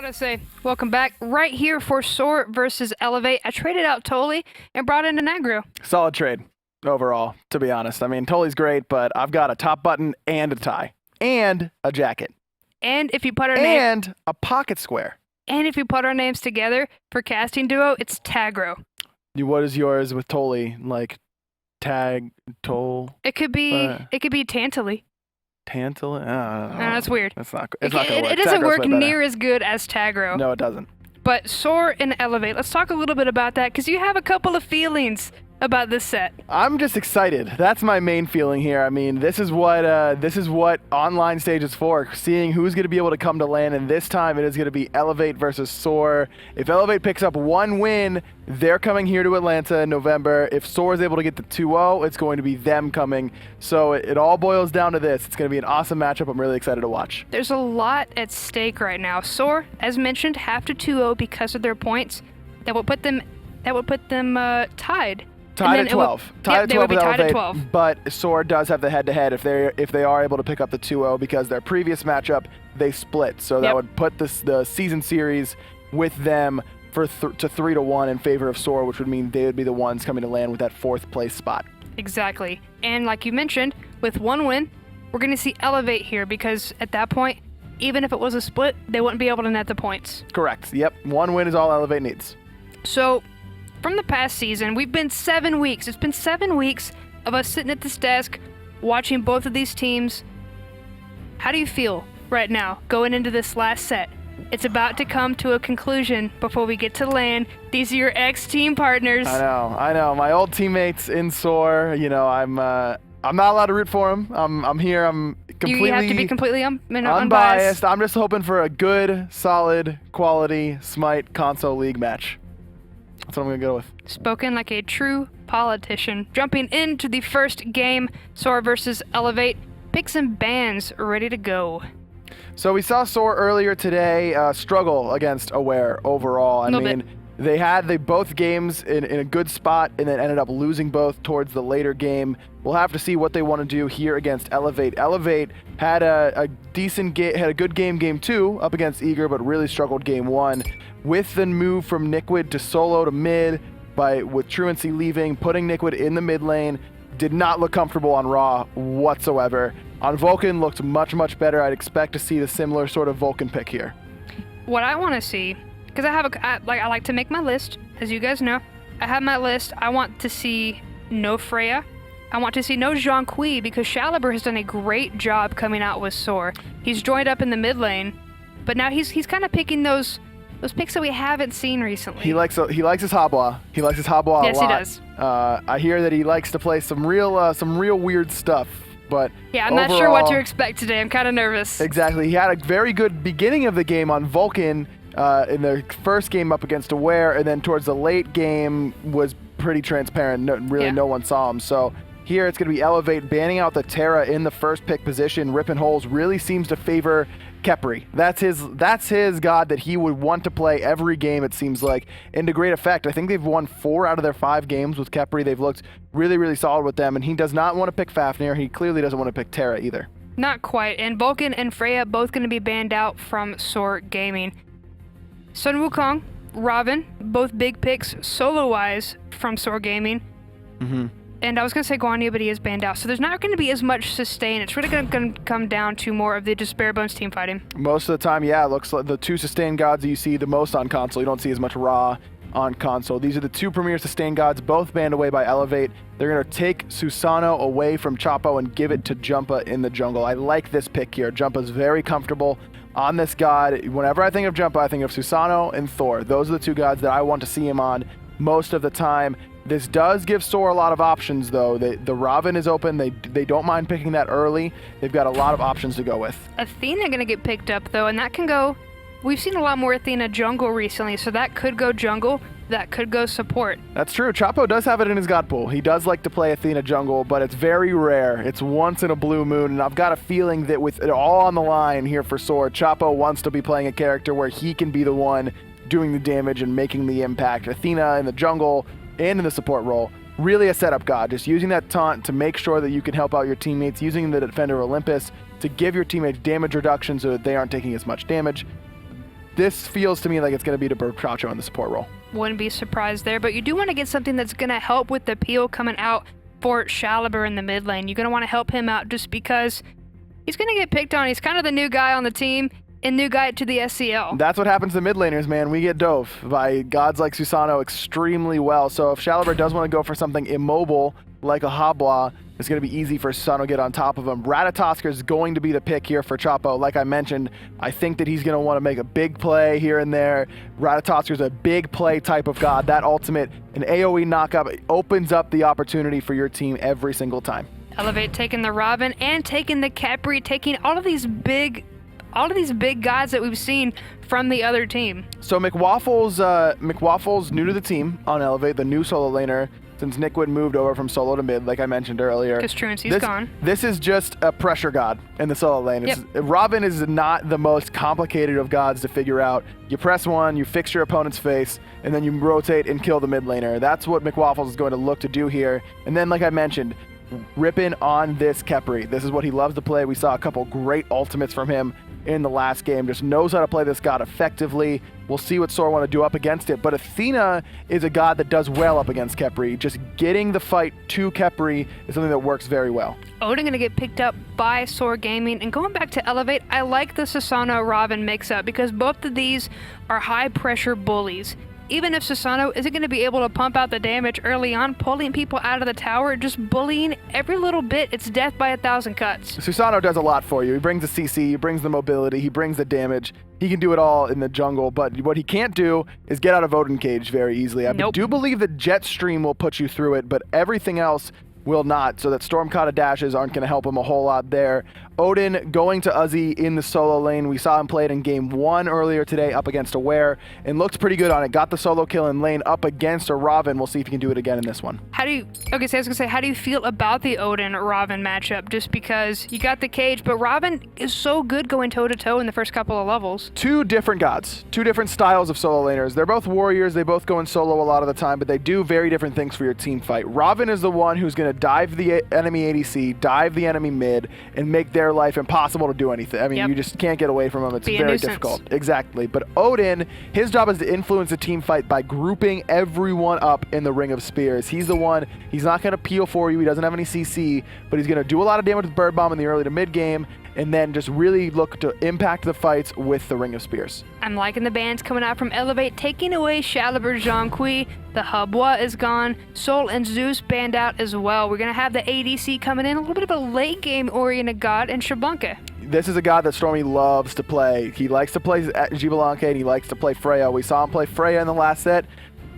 want to say welcome back right here for SoaR versus eLevate. I traded out Tolly and brought in an aggro. Solid trade overall, to be honest. I mean, Tolly's great, but I've got a top button and a tie and a jacket And if you put our and a pocket square. And if you put our names together for casting duo, it's Tagro. What is yours with Tolly? Like tag, toll, It could be Tantally. tantal? No, that's weird. That's not. It's not gonna work. It doesn't Tagro's work way better. near as good as Tagro. No, it doesn't. But SoaR and eLevate, let's talk a little bit about that because you have a couple of feelings about this set. I'm just excited. That's my main feeling here. I mean, this is what online stage is for. Seeing who's going to be able to come to LAN, and this time it is going to be eLevate versus SoaR. If eLevate picks up one win, they're coming here to Atlanta in November. If SoaR is able to get the 2-0, it's going to be them coming. So it all boils down to this. It's going to be an awesome matchup. I'm really excited to watch. There's a lot at stake right now. SoaR, as mentioned, have to 2-0 because of their points. That would put them tied. Tied at 12. Tied at 12 with tied at eLevate, 12. but SoaR does have the head-to-head if they are able to pick up the 2-0 because their previous matchup they split. So that would put the season series with them to 3-1 in favor of SoaR, which would mean they would be the ones coming to LAN with that 4th place spot. Exactly. And like you mentioned, with one win, we're going to see eLevate here because at that point, even if it was a split, they wouldn't be able to net the points. Correct. Yep. One win is all eLevate needs. So from the past season, we've been 7 weeks. It's been 7 weeks of us sitting at this desk watching both of these teams. How do you feel right now going into this last set? It's about to come to a conclusion before we get to LAN. These are your ex-team partners. I know. My old teammates in SoaR, you know, I'm not allowed to root for them. I'm here. I'm completely You have to be completely unbiased. unbiased. I'm just hoping for a good, solid, quality Smite console league match. That's what I'm going to go with. Spoken like a true politician. Jumping into the first game, SoaR versus eLevate. Picks and bans ready to go. So we saw SoaR earlier today struggle against Aware overall. I mean, they both games in a good spot and then ended up losing both towards the later game. We'll have to see what they want to do here against eLevate. eLevate had a good game 2 up against Eager, but really struggled game 1. With the move from Niqued to solo to mid, with Truancy leaving, putting Niqued in the mid lane, did not look comfortable on Raw whatsoever. On Vulcan, looked much, much better. I'd expect to see the similar sort of Vulcan pick here. What I want to see, because I like to make my list, as you guys know. I have my list. I want to see no Freya. I want to see no Chang'e because Shaliber has done a great job coming out with SoaR. He's joined up in the mid lane, but now he's kind of picking those picks that we haven't seen recently. He likes his Habwa. He likes his Habwa a lot. Yes, he does. I hear that he likes to play some real weird stuff. But yeah, I'm not sure what to expect today. I'm kind of nervous. Exactly. He had a very good beginning of the game on Vulcan in the first game up against Aware, and then towards the late game was pretty transparent. No one saw him. So here it's going to be eLevate banning out the Terra in the first pick position. Rippin holes really seems to favor Khepri. That's his god that he would want to play every game, it seems like, and to great effect. I think they've won 4 out of their 5 games with Khepri. They've looked really, really solid with them, and he does not want to pick Fafnir. He clearly doesn't want to pick Terra either. Not quite. And Vulcan and Freya both going to be banned out from SoaR Gaming. Sun Wukong, Ravana, both big picks solo-wise from SoaR Gaming. And I was going to say Guanyu, but he is banned out. So there's not going to be as much sustain. It's really going to come down to more of the Despair Bones team fighting. Most of the time, yeah, it looks like the 2 sustain gods that you see the most on console. You don't see as much Ra on console. These are the 2 premier sustain gods, both banned away by eLevate. They're going to take Susano away from Chapo and give it to Jumpahhh in the jungle. I like this pick here. Jumpahh's very comfortable on this god. Whenever I think of Jumpahhh, I think of Susano and Thor. Those are the 2 gods that I want to see him on most of the time. This does give SoaR a lot of options, though. The Ravana is open. They don't mind picking that early. They've got a lot of options to go with. Athena going to get picked up, though, and that can go... We've seen a lot more Athena jungle recently, so that could go jungle. That could go support. That's true. Chapo does have it in his god pool. He does like to play Athena jungle, but it's very rare. It's once in a blue moon, and I've got a feeling that with it all on the line here for SoaR, Chapo wants to be playing a character where he can be the one doing the damage and making the impact. Athena in the jungle and in the support role, really a setup god, just using that taunt to make sure that you can help out your teammates, using the Defender Olympus to give your teammates damage reduction so that they aren't taking as much damage. this feels to me like it's going to be to Chacho in the support role. Wouldn't be surprised there, but you do want to get something that's going to help with the peel coming out for Xbalanque in the mid lane. You're going to want to help him out just because he's going to get picked on. He's kind of the new guy on the team and new guy to the SCL. That's what happens to mid laners, man. We get dove by gods like Susano extremely well. So if Xbalanque does want to go for something immobile like a Habwa, it's going to be easy for Susano to get on top of him. Ratatoskr is going to be the pick here for Chapo. Like I mentioned, I think that he's going to want to make a big play here and there. Ratatoskr is a big play type of god. That ultimate, an AoE knockup, opens up the opportunity for your team every single time. eLevate taking the Ravana and taking the Khepri, taking all of these big gods that we've seen from the other team. So McWafflez new to the team on eLevate, the new solo laner since Niqued moved over from solo to mid, like I mentioned earlier. Because Truancy's gone. This is just a pressure god in the solo lane. Yep. Robin is not the most complicated of gods to figure out. You press one, you fix your opponent's face, and then you rotate and kill the mid laner. That's what McWafflez is going to look to do here. And then, like I mentioned, Rippin on this Khepri. This is what he loves to play. We saw a couple great ultimates from him in the last game. Just knows how to play this god effectively. We'll see what SoaR want to do up against it. But Athena is a god that does well up against Khepri. Just getting the fight to Khepri is something that works very well. Odin going to get picked up by SoaR Gaming. And going back to eLevate, I like the Susano Ravana mix-up because both of these are high-pressure bullies. Even if Susano isn't going to be able to pump out the damage early on, pulling people out of the tower, just bullying every little bit, it's death by 1,000 cuts. Susano does a lot for you. He brings the CC, he brings the mobility, he brings the damage. He can do it all in the jungle, but what he can't do is get out of Odin cage very easily. I do believe that Jetstream will put you through it, but everything else will not, so that Stormkata dashes aren't going to help him a whole lot there. Odin going to Uzzy in the solo lane. We saw him play it in game 1 earlier today up against Aware and looked pretty good on it. Got the solo kill in lane up against a Ravana. We'll see if he can do it again in this one. How do you feel about the Odin Ravana matchup? Just because you got the cage, but Ravana is so good going toe to toe in the first couple of levels. Two different gods, two different styles of solo laners. They're both warriors. They both go in solo a lot of the time, but they do very different things for your team fight. Ravana is the one who's going to dive the enemy ADC, dive the enemy mid, and make their life impossible to do anything. I mean, you just can't get away from him. It's very difficult. Exactly. But Odin, his job is to influence the team fight by grouping everyone up in the ring of spears. He's the one, he's not going to peel for you. He doesn't have any CC, but he's going to do a lot of damage with Bird Bomb in the early to mid game, and then just really look to impact the fights with the Ring of Spears. I'm liking the bans coming out from eLevate, taking away Xbalanque, Jan'e. The Habwa is gone. Sol and Zeus banned out as well. We're going to have the ADC coming in, a little bit of a late game oriented god, and Xbalanque. This is a god that Stormy loves to play. He likes to play Xbalanque, and he likes to play Freya. We saw him play Freya in the last set.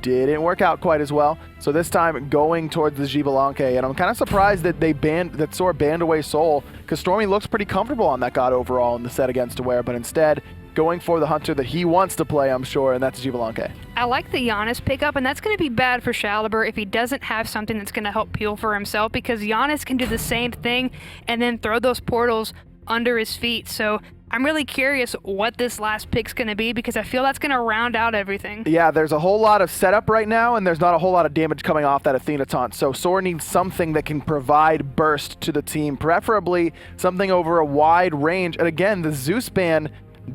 Didn't work out quite as well. So this time going towards the Xbalanque, and I'm kind of surprised that SoaR banned away Sol, because Stormy looks pretty comfortable on that god overall in the set against Aware, but instead going for the hunter that he wants to play, I'm sure, and that's Xbalanque. I like the Janus pickup, and that's going to be bad for Xbalanque if he doesn't have something that's going to help peel for himself, because Janus can do the same thing and then throw those portals under his feet. So I'm really curious what this last pick's going to be, because I feel that's going to round out everything. Yeah, there's a whole lot of setup right now, and there's not a whole lot of damage coming off that Athena taunt. So SoaR needs something that can provide burst to the team, preferably something over a wide range. And again, the Zeus ban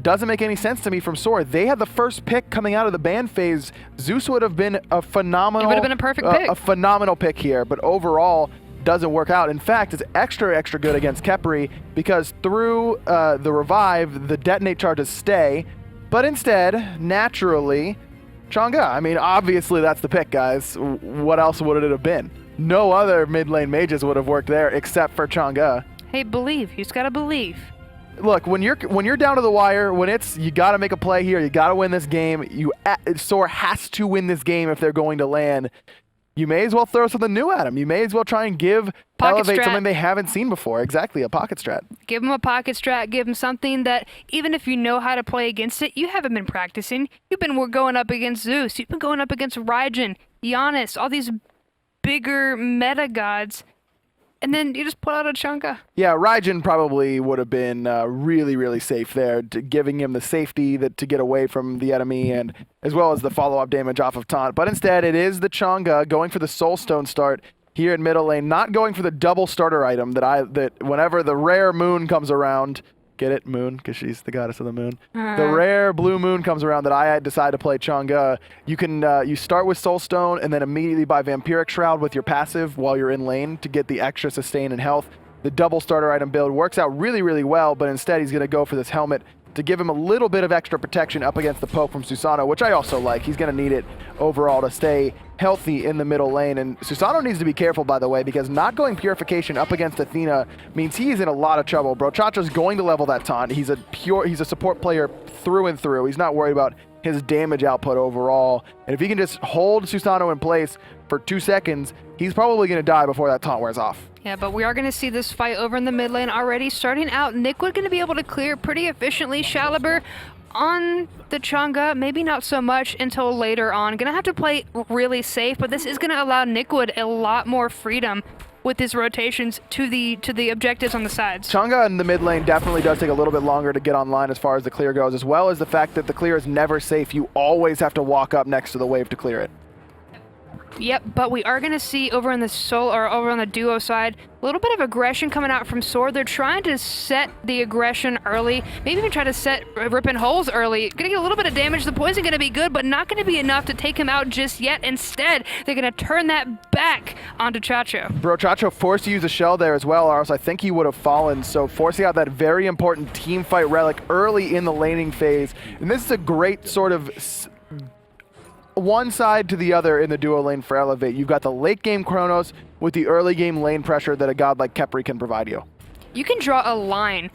doesn't make any sense to me from SoaR. They had the first pick coming out of the ban phase. Zeus would have been a phenomenal... It would have been a perfect pick. A phenomenal pick here, but overall doesn't work out. In fact, it's extra good against Khepri, because through the revive, the detonate charges stay, but instead, naturally, Chang'e. I mean, obviously that's the pick, guys. What else would it have been? No other mid lane mages would have worked there except for Chang'e. Hey, believe. You just gotta believe. Look, when you're down to the wire, when it's you got to make a play here, you got to win this game. SoaR has to win this game if they're going to land. You may as well throw something new at them. You may as well try and give eLevate something they haven't seen before. Exactly, a pocket strat. Give them a pocket strat. Give them something that, even if you know how to play against it, you haven't been practicing. You've been going up against Zeus. You've been going up against Raijin, Janus, all these bigger meta gods. And then you just pull out a Chang'e. Yeah, Raijin probably would have been really, really safe there, giving him the safety to get away from the enemy, and as well as the follow-up damage off of taunt. But instead, it is the Chang'e going for the Soulstone start here in middle lane, not going for the double starter item that whenever the rare moon comes around, Get it? Moon, because she's the goddess of the moon. The rare blue moon comes around that I decide to play Chang'e. You can you start with Soul Stone and then immediately buy Vampiric Shroud with your passive while you're in lane to get the extra sustain and health. The double starter item build works out really, really well, but instead he's going to go for this helmet to give him a little bit of extra protection up against the poke from Susano, which I also like. He's going to need it overall to stay healthy in the middle lane. And Susano needs to be careful, by the way, because not going Purification up against Athena means he's in a lot of trouble. Brochacho's going to level that taunt. He's a support player through and through. He's not worried about his damage output overall. And if he can just hold Susano in place for 2 seconds, he's probably going to die before that taunt wears off. Yeah, but we are going to see this fight over in the mid lane already. Starting out, Niqued going to be able to clear pretty efficiently. Xbalanque on the Chang'e, maybe not so much until later on. Going to have to play really safe, but this is going to allow Niqued a lot more freedom with his rotations to the objectives on the sides. Chang'e in the mid lane definitely does take a little bit longer to get online as far as the clear goes, as well as the fact that the clear is never safe. You always have to walk up next to the wave to clear it. Yep, but we are going to see over in the over on the duo side, a little bit of aggression coming out from SoaR. They're trying to set the aggression early, maybe even try to set Rippin holes early. Going to get a little bit of damage. The poison going to be good, but not going to be enough to take him out just yet. Instead, they're going to turn that back onto Chacho. Brochacho forced to use a shell there as well, or else I think he would have fallen. So forcing out that very important team fight relic early in the laning phase. And this is a great sort of one side to the other in the duo lane for eLevate. You've got the late game Chronos with the early game lane pressure that a god like Khepri can provide you. You can draw a line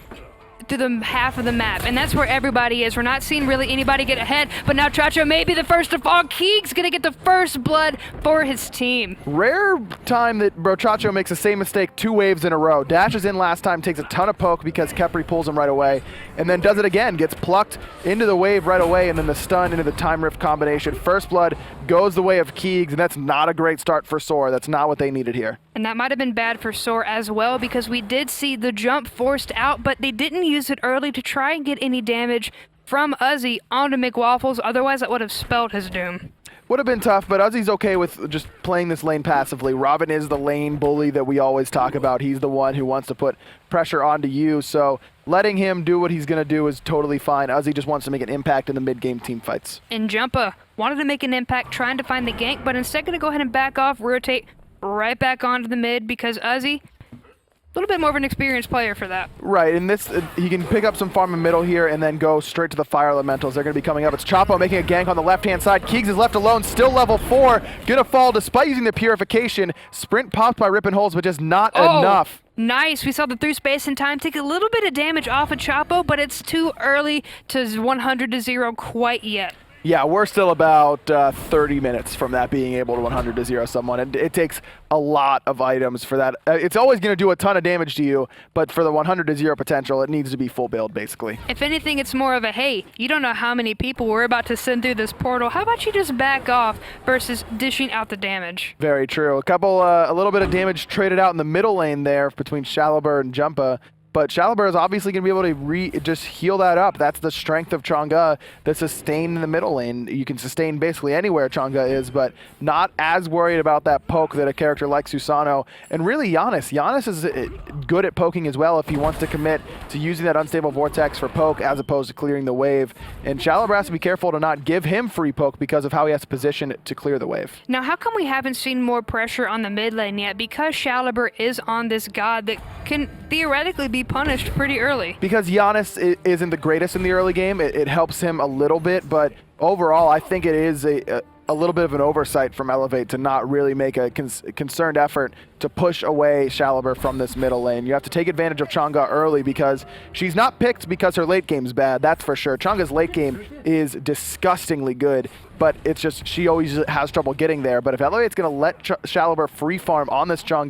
through the half of the map, and that's where everybody is. We're not seeing really anybody get ahead, but now Chacho may be the first to fall. Keegs gonna get the first blood for his team. Rare time that Brochacho makes the same mistake 2 waves in a row. Dashes in last time, takes a ton of poke because Khepri pulls him right away, and then does it again, gets plucked into the wave right away, and then the stun into the time rift combination. First blood goes the way of Keegs, and that's not a great start for SoaR. That's not what they needed here. And that might have been bad for SoaR as well, because we did see the jump forced out, but they didn't use it early to try and get any damage from Uzzy onto McWafflez. Otherwise, that would have spelled his doom. Would have been tough, but Uzzy's okay with just playing this lane passively. Ravana is the lane bully that we always talk about. He's the one who wants to put pressure onto you, so letting him do what he's going to do is totally fine. Uzzy just wants to make an impact in the mid-game team fights. And Jumpahhh wanted to make an impact trying to find the gank, but instead going to go ahead and back off, rotate right back onto the mid, because Uzzy, a little bit more of an experienced player for that. Right, and this he can pick up some farm in middle here and then go straight to the fire elementals. They're going to be coming up. It's Chapo making a gank on the left-hand side. Keegs is left alone, still level 4. Going to fall despite using the purification. Sprint popped by Rippin holes, but just not enough. Nice. We saw the through space and time take a little bit of damage off of Chapo, but it's too early to 100-0 quite yet. Yeah, we're still about 30 minutes from that being able to 100-0 someone, and it takes a lot of items for that. It's always going to do a ton of damage to you, but for the 100-0 potential, it needs to be full build, basically. If anything, it's more of a, hey, you don't know how many people we're about to send through this portal. How about you just back off versus dishing out the damage? Very true. A little bit of damage traded out in the middle lane there between Xbalanque and Jumpahhh. But Xbalanque is obviously going to be able to just heal that up. That's the strength of Chang'e, the sustain in the middle lane. You can sustain basically anywhere Chang'e is, but not as worried about that poke that a character like Susano, and really Janus. Janus is good at poking as well if he wants to commit to using that unstable vortex for poke as opposed to clearing the wave. And Xbalanque has to be careful to not give him free poke because of how he has to position it to clear the wave. Now, how come we haven't seen more pressure on the mid lane yet? Because Xbalanque is on this god that can theoretically be punished pretty early. Because Janus isn't the greatest in the early game, it helps him a little bit, but overall I think it is a little bit of an oversight from eLevate to not really make a concerned effort to push away Xbalanque from this middle lane. You have to take advantage of Chang'e early because she's not picked because her late game's bad, that's for sure. Chang'e's late game is disgustingly good, but it's just she always has trouble getting there. But if eLevate's going to let Xbalanque free farm on this Chang'e,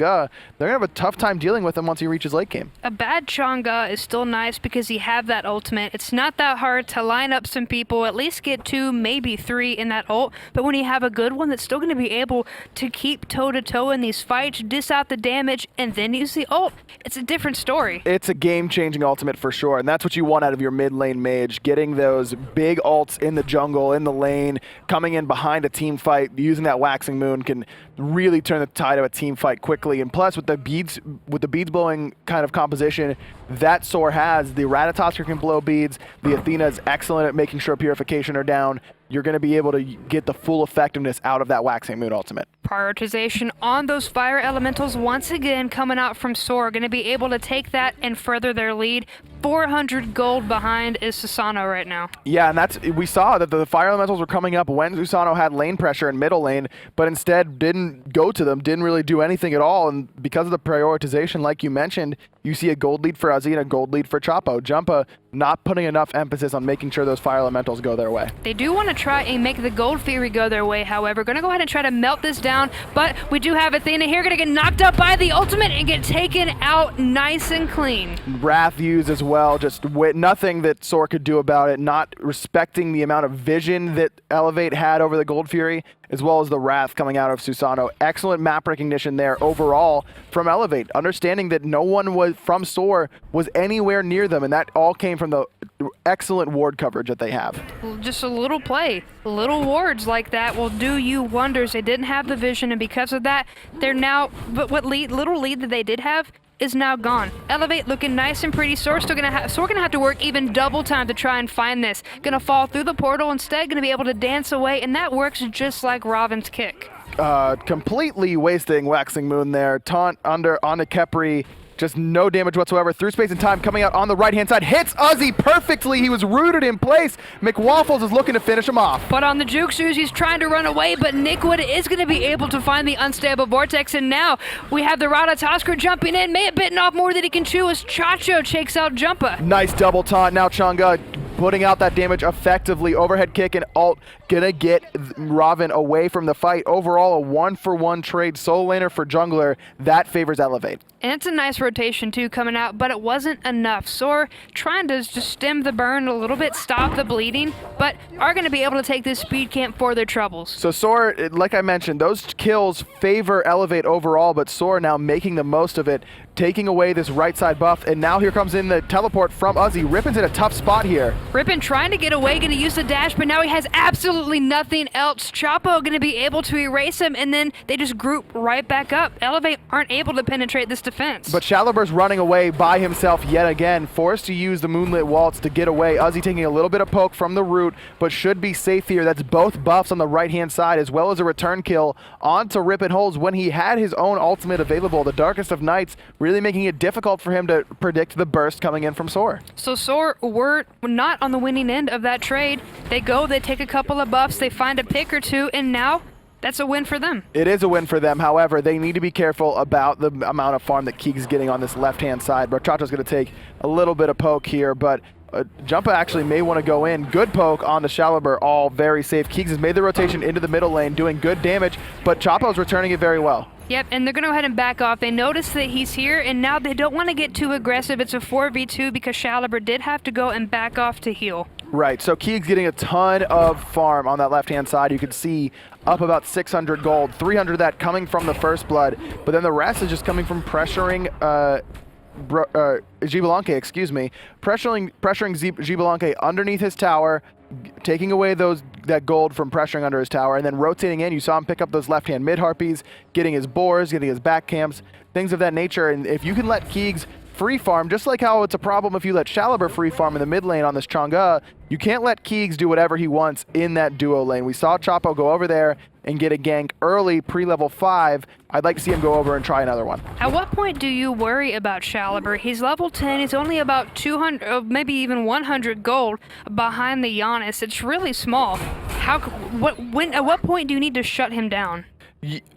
they're going to have a tough time dealing with him once he reaches late game. A bad Chang'e is still nice because you have that ultimate. It's not that hard to line up some people, at least get 2, maybe 3 in that ult, but when you have a good one that's still going to be able to keep toe-to-toe in these fights, space out the damage, and then use the ult, it's a different story. It's a game-changing ultimate for sure, and that's what you want out of your mid lane mage. Getting those big ults in the jungle, in the lane, coming in behind a team fight, using that waxing moon can really turn the tide of a team fight quickly. And plus, with the beads blowing kind of composition that SoaR has, the Ratatoskr can blow beads. The Athena is excellent at making sure purification are down. You're going to be able to get the full effectiveness out of that waxing moon ultimate. Prioritization on those fire elementals once again coming out from SoaR. Going to be able to take that and further their lead. 400 gold behind is Susano right now. Yeah, and we saw that the fire elementals were coming up when Susano had lane pressure in middle lane, but instead didn't go to them, didn't really do anything at all. And because of the prioritization, like you mentioned, you see a gold lead for Uzzy and a gold lead for Chapo. Jumpahhh not putting enough emphasis on making sure those fire elementals go their way. They do want to try and make the gold fury go their way, however. Going to go ahead and try to melt this down, but we do have Athena here, going to get knocked up by the ultimate and get taken out nice and clean. Wrath used as well, just nothing that SoaR could do about it, not respecting the amount of vision that eLevate had over the gold fury, as well as the Wrath coming out of Susano. Excellent map recognition there overall from eLevate, understanding that no one from SoaR was anywhere near them, and that all came from the excellent ward coverage that they have. Just a little play, little wards like that will do you wonders. They didn't have the vision, and because of that, they're now, but little lead that they did have is now gone. eLevate looking nice and pretty. SoaR's gonna have to work even double time to try and find this. Gonna fall through the portal instead, gonna be able to dance away, and that works just like Robin's kick. Completely wasting Waxing Moon there. Taunt onto Khepri. Just no damage whatsoever. Through space and time, coming out on the right-hand side. Hits Uzzy perfectly. He was rooted in place. McWafflez is looking to finish him off. But on the jukes, Uzzy's trying to run away, but Niqued is going to be able to find the unstable vortex, and now we have the Ratatoskr jumping in. May have bitten off more than he can chew as Chacho shakes out Jumpahhh. Nice double taunt. Now Chang'e putting out that damage effectively. Overhead kick and ult gonna get Ravana away from the fight. Overall, a 1-for-1 trade solo laner for jungler. That favors eLevate. And it's a nice rotation too coming out, but it wasn't enough. SoaR trying to just stem the burn a little bit, stop the bleeding, but are going to be able to take this speed camp for their troubles. So SoaR, like I mentioned, those kills favor eLevate overall, but SoaR now making the most of it, taking away this right side buff, and now here comes in the teleport from Uzzy. Rippin's in a tough spot here. Rippin trying to get away, going to use the dash, but now he has absolutely nothing else. Chapo going to be able to erase him, and then they just group right back up. eLevate aren't able to penetrate this defense. But Shalibur's running away by himself yet again, forced to use the Moonlit Waltz to get away. Uzzy taking a little bit of poke from the root, but should be safe here. That's both buffs on the right-hand side, as well as a return kill onto Rippin Holes when he had his own ultimate available. The Darkest of Nights really making it difficult for him to predict the burst coming in from SoaR. So SoaR were not on the winning end of that trade. They take a couple of buffs, they find a pick or two, and now that's a win for them. It is a win for them. However, they need to be careful about the amount of farm that Keegs is getting on this left-hand side. Rachacho's going to take a little bit of poke here, but Jumpahhh actually may want to go in. Good poke on the Shalibur, all very safe. Keegs has made the rotation into the middle lane, doing good damage, but Chapo's returning it very well. Yep, and they're going to go ahead and back off. They notice that he's here, and now they don't want to get too aggressive. It's a 4v2 because Shalibur did have to go and back off to heal. Right, so Keegs getting a ton of farm on that left-hand side. You can see up about 600 gold, 300 of that coming from the First Blood, but then the rest is just coming from pressuring Xbalanque, excuse me, pressuring Xbalanque underneath his tower, taking away that gold from pressuring under his tower, and then rotating in. You saw him pick up those left-hand mid-harpies, getting his boars, getting his back camps, things of that nature. And if you can let Keegs free farm, just like how it's a problem if you let Shalibur free farm in the mid lane on this Chang'e, you can't let Keegs do whatever he wants in that duo lane. We saw Chapo go over there and get a gank early, pre-level 5. I'd like to see him go over and try another one. At what point do you worry about Shalibur? He's level 10, he's only about 200, maybe even 100 gold behind the Janus. It's really small. At what point do you need to shut him down?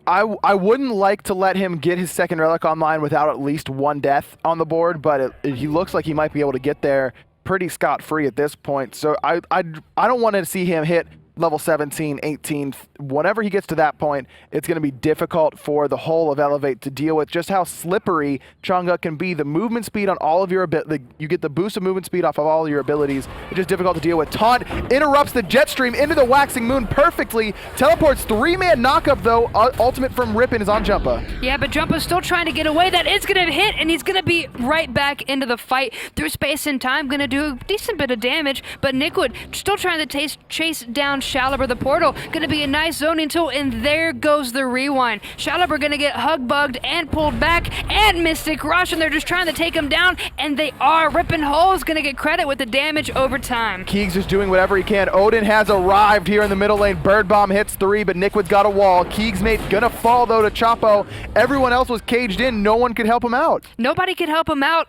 I wouldn't like to let him get his second relic online without at least one death on the board, but he looks like he might be able to get there pretty scot-free at this point. So I don't want to see him hit level 17, 18, whenever he gets to that point, it's going to be difficult for the whole of eLevate to deal with just how slippery Chang'e can be. The movement speed on all of your you get the boost of movement speed off of all of your abilities. It's just difficult to deal with. Taunt interrupts the jet stream into the waxing moon perfectly. Teleports 3-man knockup though. Ultimate from Rippin is on Jumpahhh. Yeah, but Jumpahh's still trying to get away. That is going to hit, and he's going to be right back into the fight through space and time. Going to do a decent bit of damage, but Niqued still trying to chase down SoaR the portal. Going to be a nice zoning tool, and there goes the rewind. SoaR going to get hug-bugged and pulled back, and Mystic Rush, and they're just trying to take him down, and they are. Rippin is going to get credit with the damage over time. Keegs is doing whatever he can. Odin has arrived here in the middle lane. Bird Bomb hits 3, but Niqued's got a wall. KeegsMate gonna fall though to Chapo. Everyone else was caged in. No one could help him out. Nobody could help him out.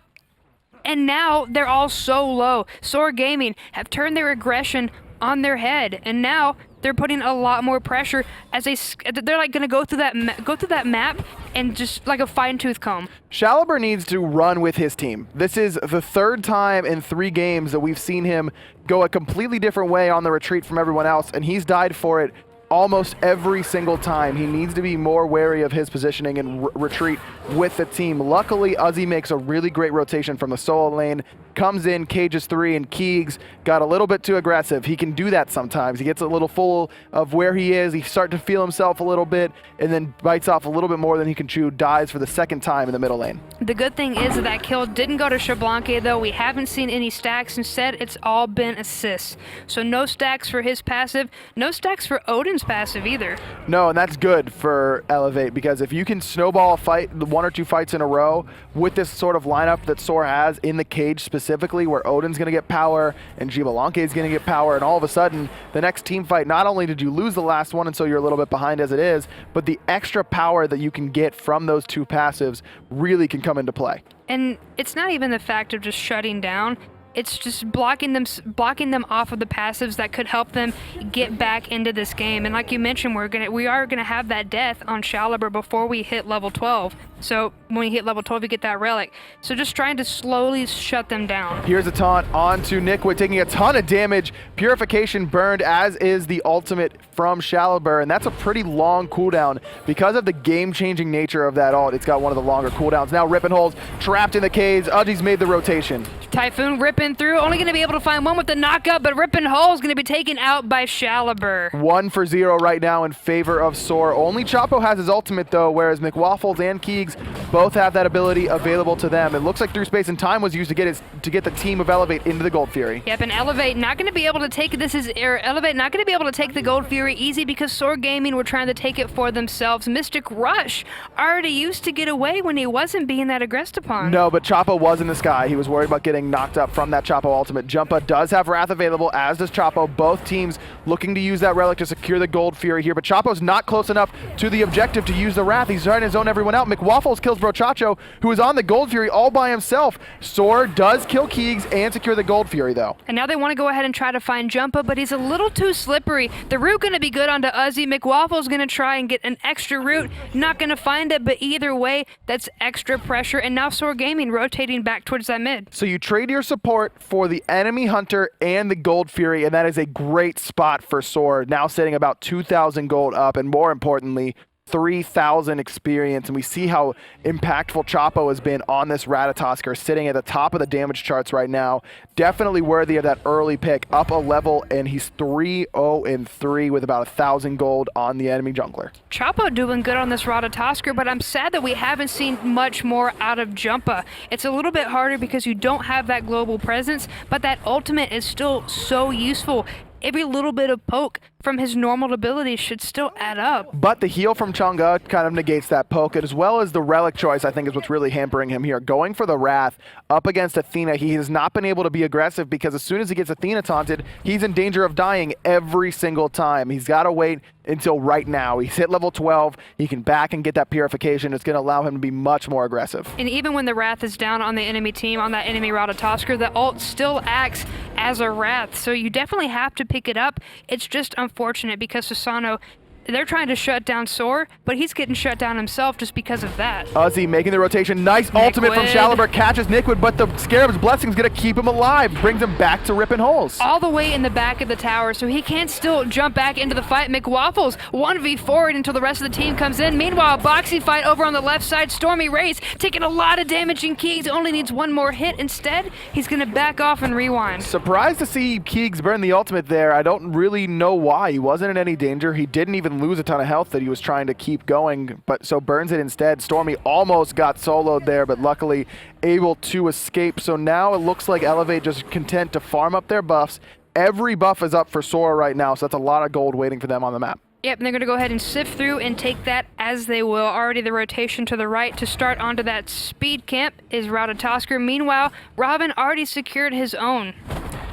And now they're all so low. SoaR Gaming have turned their aggression on their head, and now they're putting a lot more pressure as they're like going to go through that map and just like a fine-tooth comb. SoaR needs to run with his team. This is the 3rd time in 3 games that we've seen him go a completely different way on the retreat from everyone else, and he's died for it almost every single time. He needs to be more wary of his positioning and retreat with the team. Luckily, Uzzy makes a really great rotation from the solo lane, comes in, cages 3, and Keegs got a little bit too aggressive. He can do that sometimes. He gets a little full of where he is. He's starting to feel himself a little bit, and then bites off a little bit more than he can chew, dies for the 2nd time in the middle lane. The good thing is that kill didn't go to Xbalanque, though. We haven't seen any stacks. Instead, it's all been assists. So no stacks for his passive, no stacks for Odin's passive either. No, and that's good for eLevate, because if you can snowball a fight, 1 or 2 fights in a row with this sort of lineup that SoaR has in the cage specifically, where Odin's going to get power and Xbalanque is going to get power, and all of a sudden the next team fight, not only did you lose the last one and so you're a little bit behind as it is, but the extra power that you can get from those 2 passives really can come into play. And it's not even the fact of just shutting down. It's just blocking them off of the passives that could help them get back into this game. And like you mentioned, we are gonna have that death on SoaR before we hit level 12. So when we hit level 12, we get that relic. So just trying to slowly shut them down. Here's a taunt onto Niqued, taking a ton of damage. Purification burned, as is the ultimate from SoaR, and that's a pretty long cooldown. Because of the game-changing nature of that ult, it's got one of the longer cooldowns. Now Rippin trapped in the caves. Uzzy's made the rotation. Typhoon ripping through, only going to be able to find one with the knockup, but Rippin is going to be taken out by SoaR. 1 for 0 right now in favor of SoaR. Only Chapo has his ultimate though, whereas McWafflez and Keegs both have that ability available to them. It looks like through space and time was used to get the team of eLevate into the Gold Fury. Yep, and eLevate not going to be able to take eLevate not going to be able to take the Gold Fury easy, because SoaR Gaming were trying to take it for themselves. Mystic Rush already used to get away when he wasn't being that aggressed upon. No, but Chapo was in the sky. He was worried about getting knocked up from that Chapo ultimate. Jumpahhh does have Wrath available, as does Chapo. Both teams looking to use that relic to secure the Gold Fury here, but Chapo's not close enough to the objective to use the Wrath. He's trying to zone everyone out. McWafflez kills Brochacho, who is on the Gold Fury all by himself. SoaR does kill Keegs and secure the Gold Fury though. And now they want to go ahead and try to find Jumpahhh, but he's a little too slippery. The root going to be good onto Uzzy. McWafflez going to try and get an extra root. Not going to find it, but either way, that's extra pressure. And now SoaR Gaming rotating back towards that mid. So you trade your support for the enemy hunter and the Gold Fury, and that is a great spot for SoaR, now sitting about 2,000 gold up, and more importantly, 3,000 experience, and we see how impactful Chapo has been on this Ratatoskr, sitting at the top of the damage charts right now. Definitely worthy of that early pick, up a level, and he's 3-0-3 with about 1,000 gold on the enemy jungler. Chapo doing good on this Ratatoskr, but I'm sad that we haven't seen much more out of Jumpahhh. It's a little bit harder because you don't have that global presence, but that ultimate is still so useful. Every little bit of poke from his normal abilities should still add up. But the heal from Chang'e kind of negates that poke, as well as the relic choice, I think, is what's really hampering him here. Going for the Wrath up against Athena, he has not been able to be aggressive, because as soon as he gets Athena taunted, he's in danger of dying every single time. He's got to wait until right now. He's hit level 12. He can back and get that purification. It's going to allow him to be much more aggressive. And even when the Wrath is down on the enemy team, on that enemy Ratatoskr, the ult still acts as a Wrath. So you definitely have to pick it up. It's just unfortunate because Susano they're trying to shut down SoaR, but he's getting shut down himself just because of that. Uzzy making the rotation. Nice ultimate from SoaR, catches Niqued, but the Scarab's Blessing's going to keep him alive. Brings him back to Rippin holes. All the way in the back of the tower, so he can still jump back into the fight. McWafflez 1v4 until the rest of the team comes in. Meanwhile, boxing fight over on the left side. StormyRays taking a lot of damage, and Keegs only needs one more hit. Instead, he's going to back off and rewind. Surprised to see Keegs burn the ultimate there. I don't really know why. He wasn't in any danger. He didn't even lose a ton of health that he was trying to keep going, but so burns it instead. Stormy almost got soloed there, but luckily able to escape. So now it looks like eLevate just content to farm up their buffs. Every buff is up for SoaR right now, so that's a lot of gold waiting for them on the map. Yep, and they're going to go ahead and sift through and take that as they will. Already the rotation to the right to start onto that speed camp is Ratatoskr. Meanwhile, Ravana already secured his own.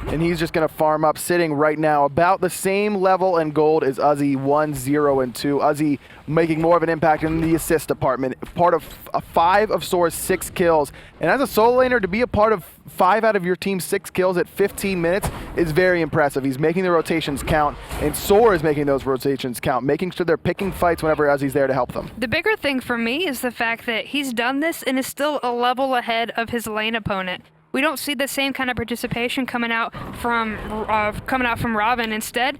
And he's just going to farm up, sitting right now about the same level in gold as Uzzy, 1, 0, and 2. Uzzy making more of an impact in the assist department, part of 5 of SoaR's 6 kills. And as a solo laner, to be a part of 5 out of your team's 6 kills at 15 minutes is very impressive. He's making the rotations count, and SoaR is making those rotations count, making sure they're picking fights whenever Uzzy's there to help them. The bigger thing for me is the fact that he's done this and is still a level ahead of his lane opponent. We don't see the same kind of participation coming out from Ravana. Instead,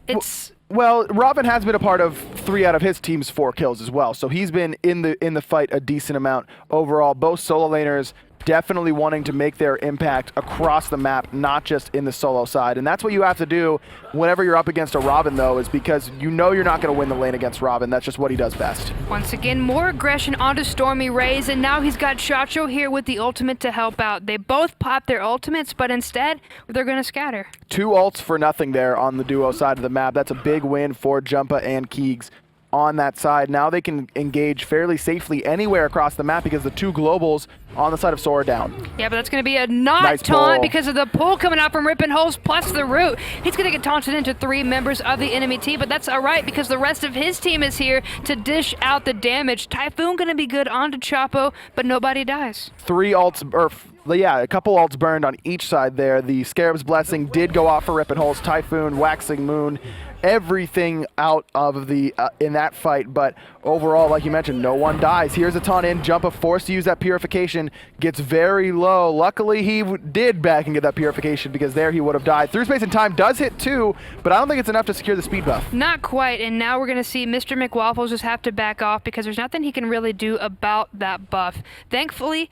it's well, Ravana has been a part of 3 out of his team's 4 kills as well, so he's been in the fight a decent amount overall. Both solo laners definitely wanting to make their impact across the map, not just in the solo side. And that's what you have to do whenever you're up against a Ravana, though, is because you know you're not going to win the lane against Ravana. That's just what he does best. Once again, more aggression onto StormyRays, and now he's got Chang'e here with the ultimate to help out. They both pop their ultimates, but instead, they're going to scatter. 2 ults for nothing there on the duo side of the map. That's a big win for Jumpahhh and Keegs on that side. Now they can engage fairly safely anywhere across the map because the 2 globals on the side of SoaR are down. Yeah, but that's going to be a nice taunt because of the pull coming out from Rippin holes plus the root. He's going to get taunted into 3 members of the enemy team, but that's all right because the rest of his team is here to dish out the damage. Typhoon going to be good onto Chapo, but nobody dies. 3 ults, or yeah, a couple ults burned on each side there. The Scarab's Blessing did go off for Rippin holes, Typhoon, Waxing Moon, everything out of the in that fight, but overall, like you mentioned, no one dies. Here's a taunt in. Jumpahhh forced to use that purification, gets very low. Luckily, he did back and get that purification because there he would have died. Through space and time does hit 2, but I don't think it's enough to secure the speed buff. Not quite, and now we're going to see Mr. McWafflez just have to back off because there's nothing he can really do about that buff. Thankfully,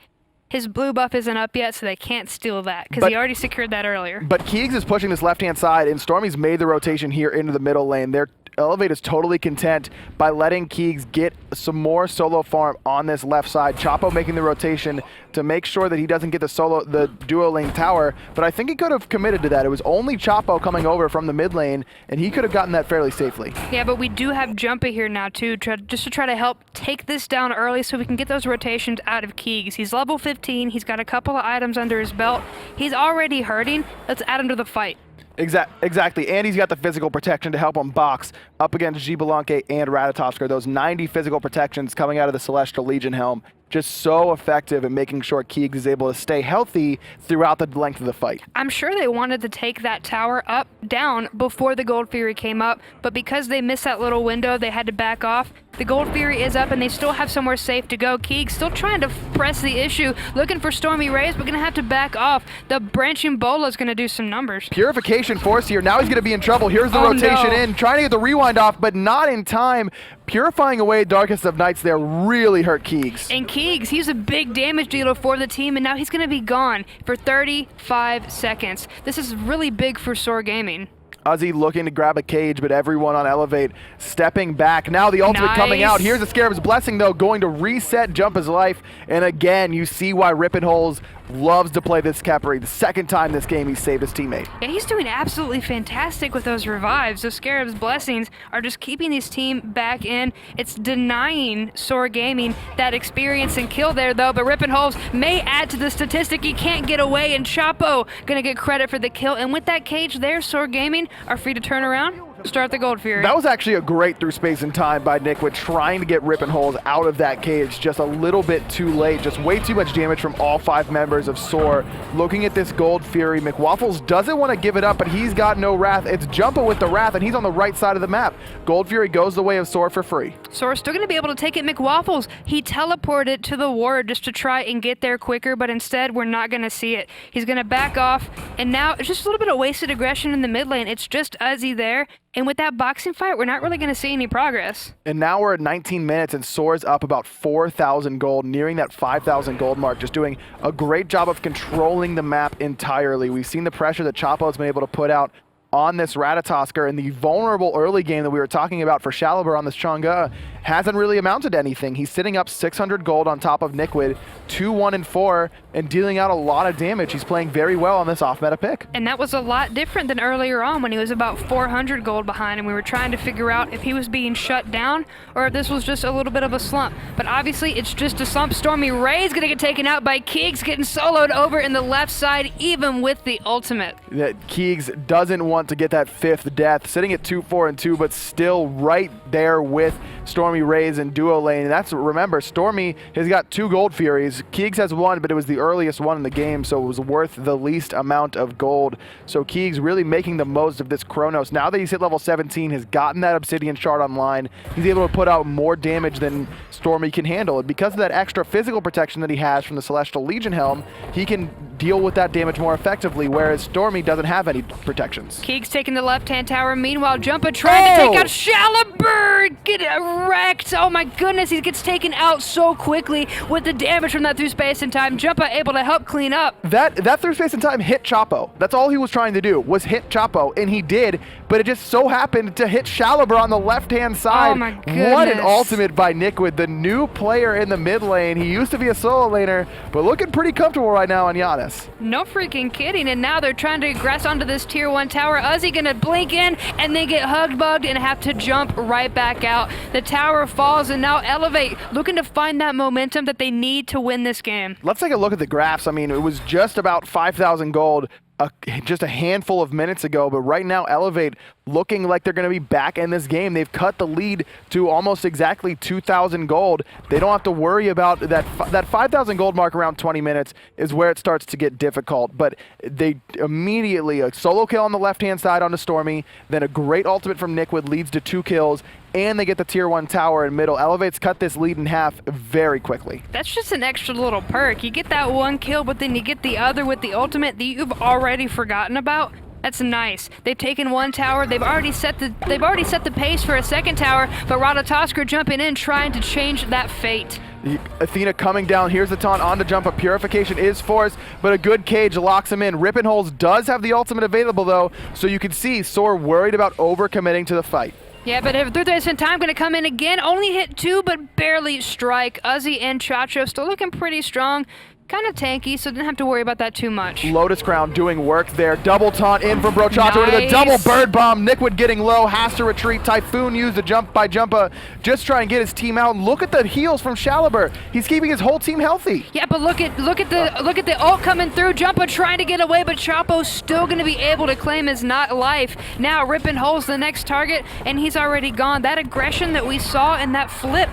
his blue buff isn't up yet, so they can't steal that because he already secured that earlier. But Keegs is pushing this left-hand side, and Stormy's made the rotation here into the middle lane. Their eLevate is totally content by letting Keegs get some more solo farm on this left side. Chapo making the rotation to make sure that he doesn't get the duo lane tower, but I think he could have committed to that. It was only Chapo coming over from the mid lane, and he could have gotten that fairly safely. Yeah, but we do have Jumpahhh here now too, just to try to help take this down early so we can get those rotations out of Keegs. He's level 15, he's got a couple of items under his belt. He's already hurting. Let's add him to the fight. Exactly, and he's got the physical protection to help him box up against Xbalanque and Ratatoskr. Those 90 physical protections coming out of the Celestial Legion helm, just so effective in making sure Keegs is able to stay healthy throughout the length of the fight. I'm sure they wanted to take that tower down before the Gold Fury came up, but because they missed that little window, they had to back off. The Gold Fury is up, and they still have somewhere safe to go. Keegs still trying to press the issue, looking for StormyRays, but going to have to back off. The branching bola is going to do some numbers. Purification force here. Now he's going to be in trouble. Here's the rotation in, trying to get the rewind off, but not in time. Purifying away Darkest of Nights there really hurt Keegs. And Keegs, he's a big damage dealer for the team, and now he's going to be gone for 35 seconds. This is really big for SoaR Gaming. Uzzy looking to grab a cage, but everyone on eLevate stepping back. Now the ultimate coming out. Here's the Scarab's Blessing, though, going to reset Jumpahh's life. And again, you see why Rippin holes loves to play this Khepri. The second time this game he saved his teammate. Yeah, he's doing absolutely fantastic with those revives. Those Scarab's Blessings are just keeping his team back in. It's denying SoaR Gaming that experience and kill there, though, but Rippin holes may add to the statistic. He can't get away, and Chapo gonna get credit for the kill. And with that cage there, SoaR Gaming are free to turn around Start the Gold Fury. That was actually a great through space and time by Niqued, trying to get Rippin holes out of that cage just a little bit too late. Just way too much damage from all 5 members of SoaR. Looking at this Gold Fury, McWafflez doesn't want to give it up, but he's got no Wrath. It's Jumpahhh with the Wrath, and he's on the right side of the map. Gold Fury goes the way of SoaR for free. SoaR's still going to be able to take it. McWafflez, he teleported to the ward just to try and get there quicker, but instead we're not going to see it. He's going to back off, and now it's just a little bit of wasted aggression in the mid lane. It's just Uzzy there. And with that boxing fight, we're not really going to see any progress. And now we're at 19 minutes, and SoaR's up about 4,000 gold, nearing that 5,000 gold mark, just doing a great job of controlling the map entirely. We've seen the pressure that Chapo has been able to put out on this Ratatoskr, and the vulnerable early game that we were talking about for SoaR on this Chang'e hasn't really amounted to anything. He's sitting up 600 gold on top of Niqued, 2-1 and 4, and dealing out a lot of damage. He's playing very well on this off-meta pick. And that was a lot different than earlier on when he was about 400 gold behind, and we were trying to figure out if he was being shut down or if this was just a little bit of a slump. But obviously, it's just a slump. StormyRays gonna get taken out by Keegs, getting soloed over in the left side, even with the ultimate. Keegs doesn't want to get that 5th death, sitting at 2-4 and 2, but still right there with StormyRays in duo lane. And that's, remember, Stormy has got 2 Gold Furies. Keegs has 1, but it was the earliest one in the game, so it was worth the least amount of gold. So Keegs really making the most of this Chronos. Now that he's hit level 17, has gotten that Obsidian Shard online, he's able to put out more damage than Stormy can handle. And because of that extra physical protection that he has from the Celestial Legion Helm, he can deal with that damage more effectively, whereas Stormy doesn't have any protections. Keegs taking the left-hand tower. Meanwhile, Jumpahhh trying to take out SoaR. Get wrecked. Oh my goodness, he gets taken out so quickly with the damage from that through space and time. Jumpahhh able to help clean up. That through space and time hit Chapo. That's all he was trying to do, was hit Chapo, and he did, but it just so happened to hit SoaR on the left-hand side. Oh my goodness. What an ultimate by Niqued, the new player in the mid lane. He used to be a solo laner, but looking pretty comfortable right now on Janus. No freaking kidding, and now they're trying to aggress onto this tier 1 tower. Uzzy gonna blink in and then get bugged and have to jump right back out. The tower falls, and now eLevate looking to find that momentum that they need to win this game. Let's take a look at the graphs. I mean, it was just about 5,000 gold just a handful of minutes ago, but right now eLevate looking like they're going to be back in this game. They've cut the lead to almost exactly 2,000 gold. They don't have to worry about that 5,000 gold mark around 20 minutes is where it starts to get difficult, but they immediately, a solo kill on the left-hand side onto Stormy, then a great ultimate from Niqued leads to 2 kills, and they get the tier 1 tower in middle. eLevate's cut this lead in half very quickly. That's just an extra little perk. You get that 1 kill, but then you get the other with the ultimate that you've already forgotten about. That's nice. They've taken 1 tower. They've already set the pace for a 2nd tower, but Ratatoskr jumping in, trying to change that fate. Athena coming down. Here's the taunt onto Jumpahhh. Purification is forced, but a good cage locks him in. Rippin holes does have the ultimate available though, so you can see SoaR worried about overcommitting to the fight. Yeah, but if through this in time going to come in again, only hit 2, but barely strike. Uzzy and Chacho still looking pretty strong. Kind of tanky, so didn't have to worry about that too much. Lotus Crown doing work there. Double taunt in from Chacho into the double bird bomb. Niqued getting low, has to retreat. Typhoon used the jump by Jumpahhh. Just try and get his team out. Look at the heals from SoaR. He's keeping his whole team healthy. Yeah, but look at the ult coming through. Jumpahhh trying to get away, but Chapo's still going to be able to claim his not life. Now Rippin holds the next target, and he's already gone. That aggression that we saw in that flip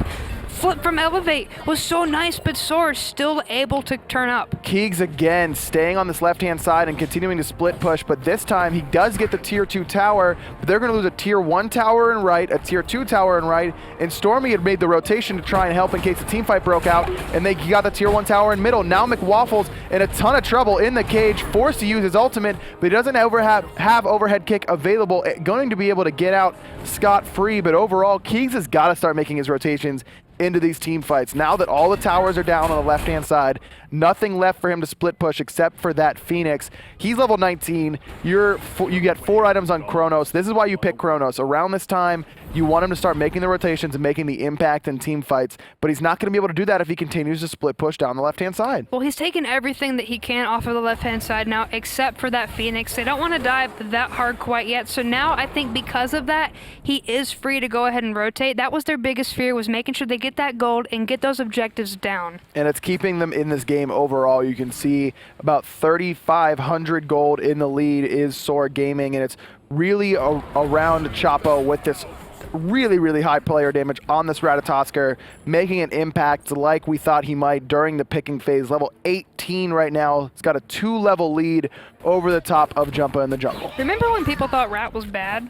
from eLevate was so nice, but SoaR still able to turn up. Keegs again staying on this left-hand side and continuing to split push, but this time he does get the tier 2 tower, but they're going to lose a tier 1 tower in right, a tier 2 tower in right, and Stormy had made the rotation to try and help in case the team fight broke out, and they got the tier 1 tower in middle. Now McWafflez in a ton of trouble in the cage, forced to use his ultimate, but he doesn't have overhead kick available, going to be able to get out scot-free, but overall Keegs has got to start making his rotations into these team fights. Now that all the towers are down on the left-hand side, nothing left for him to split push except for that Phoenix. He's level 19. You get 4 items on Chronos. This is why you pick Chronos. Around this time, you want him to start making the rotations and making the impact in team fights, but he's not going to be able to do that if he continues to split push down the left-hand side. Well, he's taken everything that he can off of the left-hand side now, except for that Phoenix. They don't want to dive that hard quite yet, so now I think because of that, he is free to go ahead and rotate. That was their biggest fear, was making sure they get that gold and get those objectives down. And it's keeping them in this game overall. You can see about 3,500 gold in the lead is SoaR Gaming, and it's really around Chapo with this really high player damage on this Ratatoskr, making an impact like we thought he might during the picking phase. Level 18 right now. He's got a 2-level lead over the top of Jumpahhh in the jungle. Remember when people thought Rat was bad?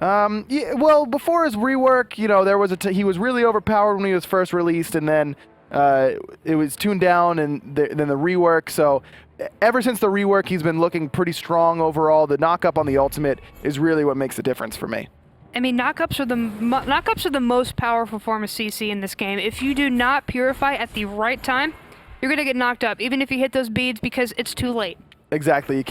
Yeah, well, before his rework, you know, there was he was really overpowered when he was first released, and then it was tuned down, and then the rework. So ever since the rework, he's been looking pretty strong overall. The knock-up on the ultimate is really what makes the difference for me. I mean, knockups are the most powerful form of CC in this game. If you do not purify at the right time, you're gonna get knocked up, even if you hit those beads, because it's too late. Exactly.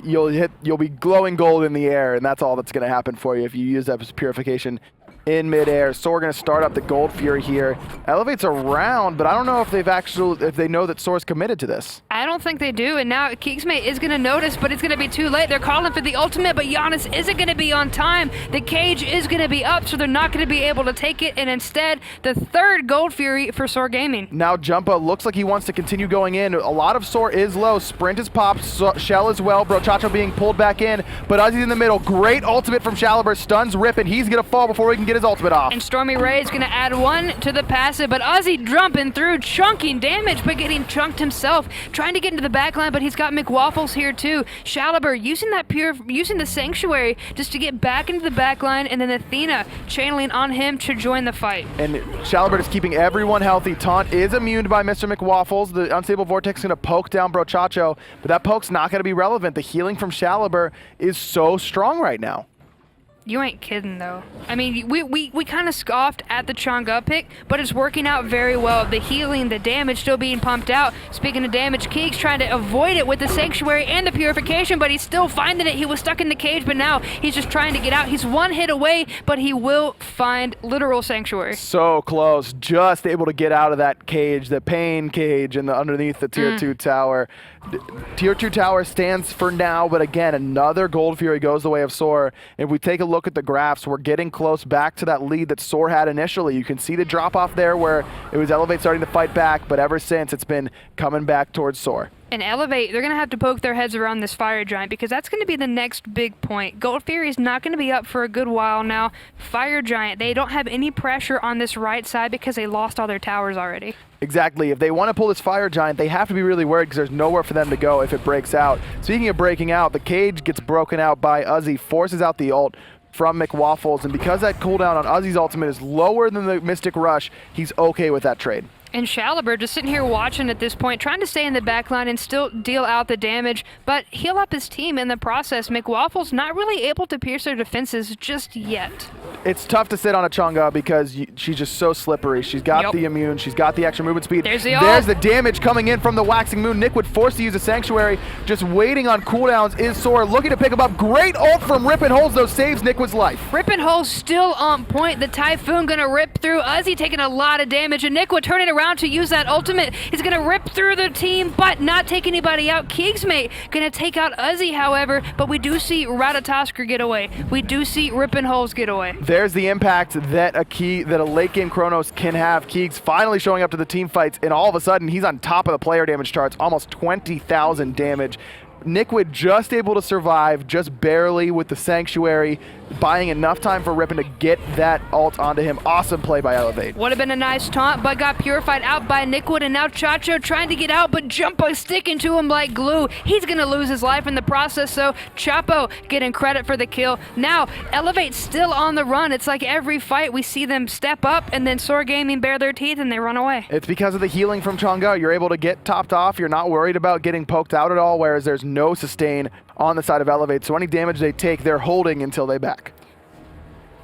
You'll be glowing gold in the air, and that's all that's gonna happen for you if you use that as purification in midair. So we're gonna start up the Gold Fury here. eLevate's around, but I don't know if they know that SoaR's committed to this. I don't think they do, and now KeegsMate is gonna notice, but it's gonna be too late. They're calling for the ultimate, but Janus isn't gonna be on time. The cage is gonna be up, so they're not gonna be able to take it, and instead, the third Gold Fury for SoaR Gaming. Now Jumpahhh looks like he wants to continue going in. A lot of SoaR is low. Sprint is popped, Shell as well. Brochacho being pulled back in, but Uzzy's in the middle. Great ultimate from Xbalanque, stuns Rippin. He's gonna fall before he can get his ultimate off. And StormyRays gonna add 1 to the passive, but Uzzy jumping through, chunking damage, but getting chunked himself, trying to get into the backline, but he's got McWafflez here too. Xbalanque using the Sanctuary just to get back into the backline, and then Athena channeling on him to join the fight. And Xbalanque is keeping everyone healthy. Taunt is immune by Mr. McWafflez. The Unstable Vortex is gonna poke down Brochacho, but that poke's not gonna be relevant. The healing from Xbalanque is so strong right now. You ain't kidding, though. I mean, we kind of scoffed at the Chang'e pick, but it's working out very well. The healing, the damage still being pumped out. Speaking of damage, Keegs trying to avoid it with the Sanctuary and the Purification, but he's still finding it. He was stuck in the cage, but now he's just trying to get out. He's 1 hit away, but he will find literal Sanctuary. So close. Just able to get out of that cage, the pain cage, and underneath the Tier 2 tower. Tier 2 tower stands for now, but again, another Gold Fury goes the way of SoaR. If we take a look at the graphs, we're getting close back to that lead that SoaR had initially. You can see the drop off there where it was eLevate starting to fight back, but ever since it's been coming back towards SoaR. And eLevate, they're going to have to poke their heads around this Fire Giant, because that's going to be the next big point. Gold Fury is not going to be up for a good while now. Fire Giant, they don't have any pressure on this right side because they lost all their towers already. Exactly. If they want to pull this Fire Giant, they have to be really worried because there's nowhere for them to go if it breaks out. Speaking of breaking out, the cage gets broken out by Uzzy, forces out the ult from McWafflez, and because that cooldown on Uzzy's ultimate is lower than the Mystic Rush, he's okay with that trade. And Xbalanque just sitting here watching at this point, trying to stay in the backline and still deal out the damage, but heal up his team in the process. McWafflez not really able to pierce their defenses just yet. It's tough to sit on a Chang'e because she's just so slippery. She's got the immune, she's got the extra movement speed. There's the damage coming in from the Waxing Moon. Niqued forced to use a Sanctuary, just waiting on cooldowns is SoaR, looking to pick him up. Great ult from Rippin, holds those, saves Niqued's life. Rippin holds still on point. The Typhoon gonna rip through. Uzzy taking a lot of damage, and Niqued turning around to use that ultimate. He's gonna rip through the team, but not take anybody out. KeegsMate gonna take out Uzzy, however, but we do see Ratatoskr get away. We do see Rippin get away. There's the impact that a late game Chronos can have. Keegs finally showing up to the team fights, and all of a sudden he's on top of the player damage charts, almost 20,000 damage. Niqued just able to survive, just barely with the Sanctuary, buying enough time for Rippin to get that ult onto him. Awesome play by eLevate. Would have been a nice taunt, but got purified out by Niqued, and now Chacho trying to get out, but Jumpahhh sticking to him like glue. He's going to lose his life in the process, so Chapo getting credit for the kill. Now, eLevate still on the run. It's like every fight we see them step up, and then SoaR Gaming bare their teeth, and they run away. It's because of the healing from Chang'e. You're able to get topped off. You're not worried about getting poked out at all, whereas there's no sustain on the side of eLevate, so any damage they take, they're holding until they back.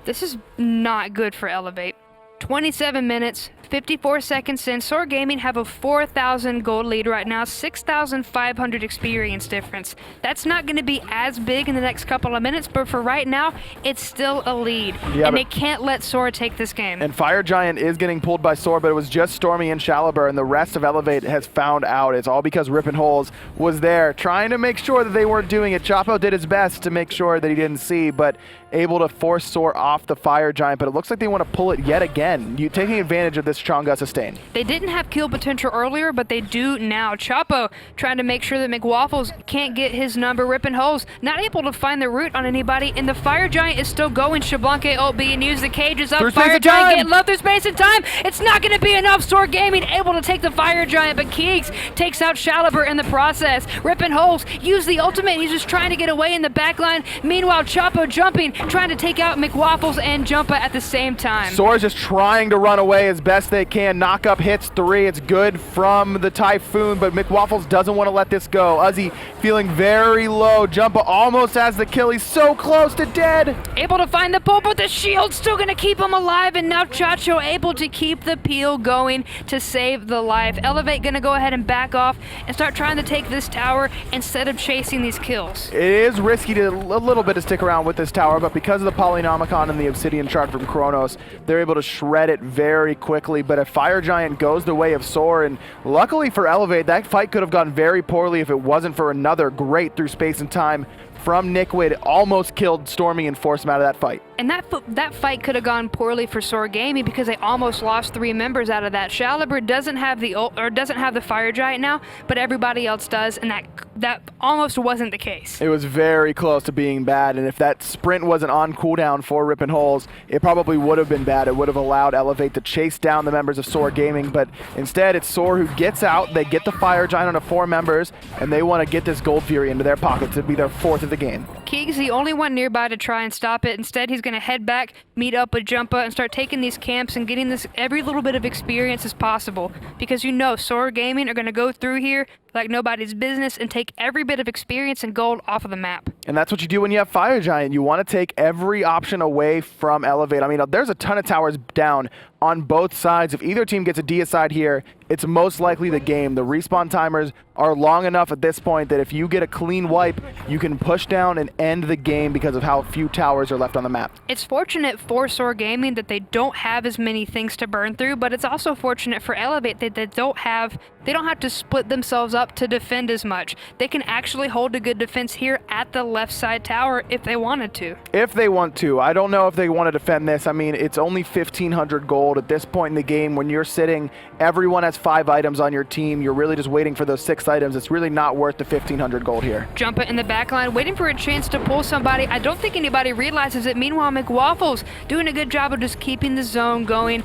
This is not good for eLevate. 27 minutes, 54 seconds in. SoaR Gaming have a 4,000 gold lead right now, 6,500 experience difference. That's not going to be as big in the next couple of minutes, but for right now, it's still a lead. Yeah, and they can't let SoaR take this game. And Fire Giant is getting pulled by SoaR, but it was just Stormy and Xbalanque, and the rest of eLevate has found out. It's all because Rippin was there, trying to make sure that they weren't doing it. Chapo did his best to make sure that he didn't see, but able to force SoaR off the Fire Giant, but it looks like they want to pull it yet again. You taking advantage of this Chang'e sustain. They didn't have kill potential earlier, but they do now. Chapo trying to make sure that McWafflez can't get his number. Rippin holes, not able to find the root on anybody, and the Fire Giant is still going. Xbalanque ult being used, the cage is up. Fire Giant getting love through space and time. It's not going to be enough. SoaR Gaming able to take the Fire Giant, but Keegs takes out SoaR in the process. Rippin holes, use the ultimate. He's just trying to get away in the backline. Meanwhile, Chapo jumping, trying to take out McWafflez and Jumpahhh at the same time. SoaR's just trying to run away as best they can. Knock up hits 3. It's good from the Typhoon, but McWafflez doesn't want to let this go. Uzzy feeling very low. Jumpahhh almost has the kill. He's so close to dead. Able to find the pull, but the shield's still going to keep him alive, and now Chacho able to keep the peel going to save the life. eLevate going to go ahead and back off and start trying to take this tower instead of chasing these kills. It is risky a little bit to stick around with this tower, but because of the Polynomicon and the Obsidian Shard from Chronos, they're able to shred it very quickly. But a Fire Giant goes the way of SoaR, and luckily for eLevate, that fight could have gone very poorly if it wasn't for another great through space and time from Niqued. Almost killed Stormy and forced him out of that fight. And that fight could have gone poorly for SoaR Gaming because they almost lost 3 members out of that. SoaR doesn't have the ult, or doesn't have the Fire Giant now, but everybody else does, and that almost wasn't the case. It was very close to being bad, and if that sprint wasn't on cooldown for Rippin holes, it probably would have been bad. It would have allowed eLevate to chase down the members of SoaR Gaming, but instead it's SoaR who gets out. They get the Fire Giant onto 4 members, and they want to get this Gold Fury into their pocket to be their 4th of the game. Keegs the only one nearby to try and stop it. Instead, he's going to head back, meet up with Jumpahhh, and start taking these camps and getting this every little bit of experience as possible. Because you know SoaR Gaming are going to go through here like nobody's business and take every bit of experience and gold off of the map. And that's what you do when you have Fire Giant. You want to take every option away from eLevate. I mean, there's a ton of towers down on both sides. If either team gets a deicide here, it's most likely the game. The respawn timers are long enough at this point that if you get a clean wipe, you can push down and end the game because of how few towers are left on the map. It's fortunate for SoaR Gaming that they don't have as many things to burn through, but it's also fortunate for eLevate that they don't have to split themselves up to defend as much. They can actually hold a good defense here at the left side tower if they wanted to. If they want to. I don't know if they want to defend this. I mean, it's only 1,500 gold at this point in the game. When you're sitting, everyone has 5 items on your team. You're really just waiting for those 6 items. It's really not worth the 1,500 gold here. Jumpahhh in the backline, waiting for a chance to pull somebody. I don't think anybody realizes it. Meanwhile, McWafflez doing a good job of just keeping the zone going.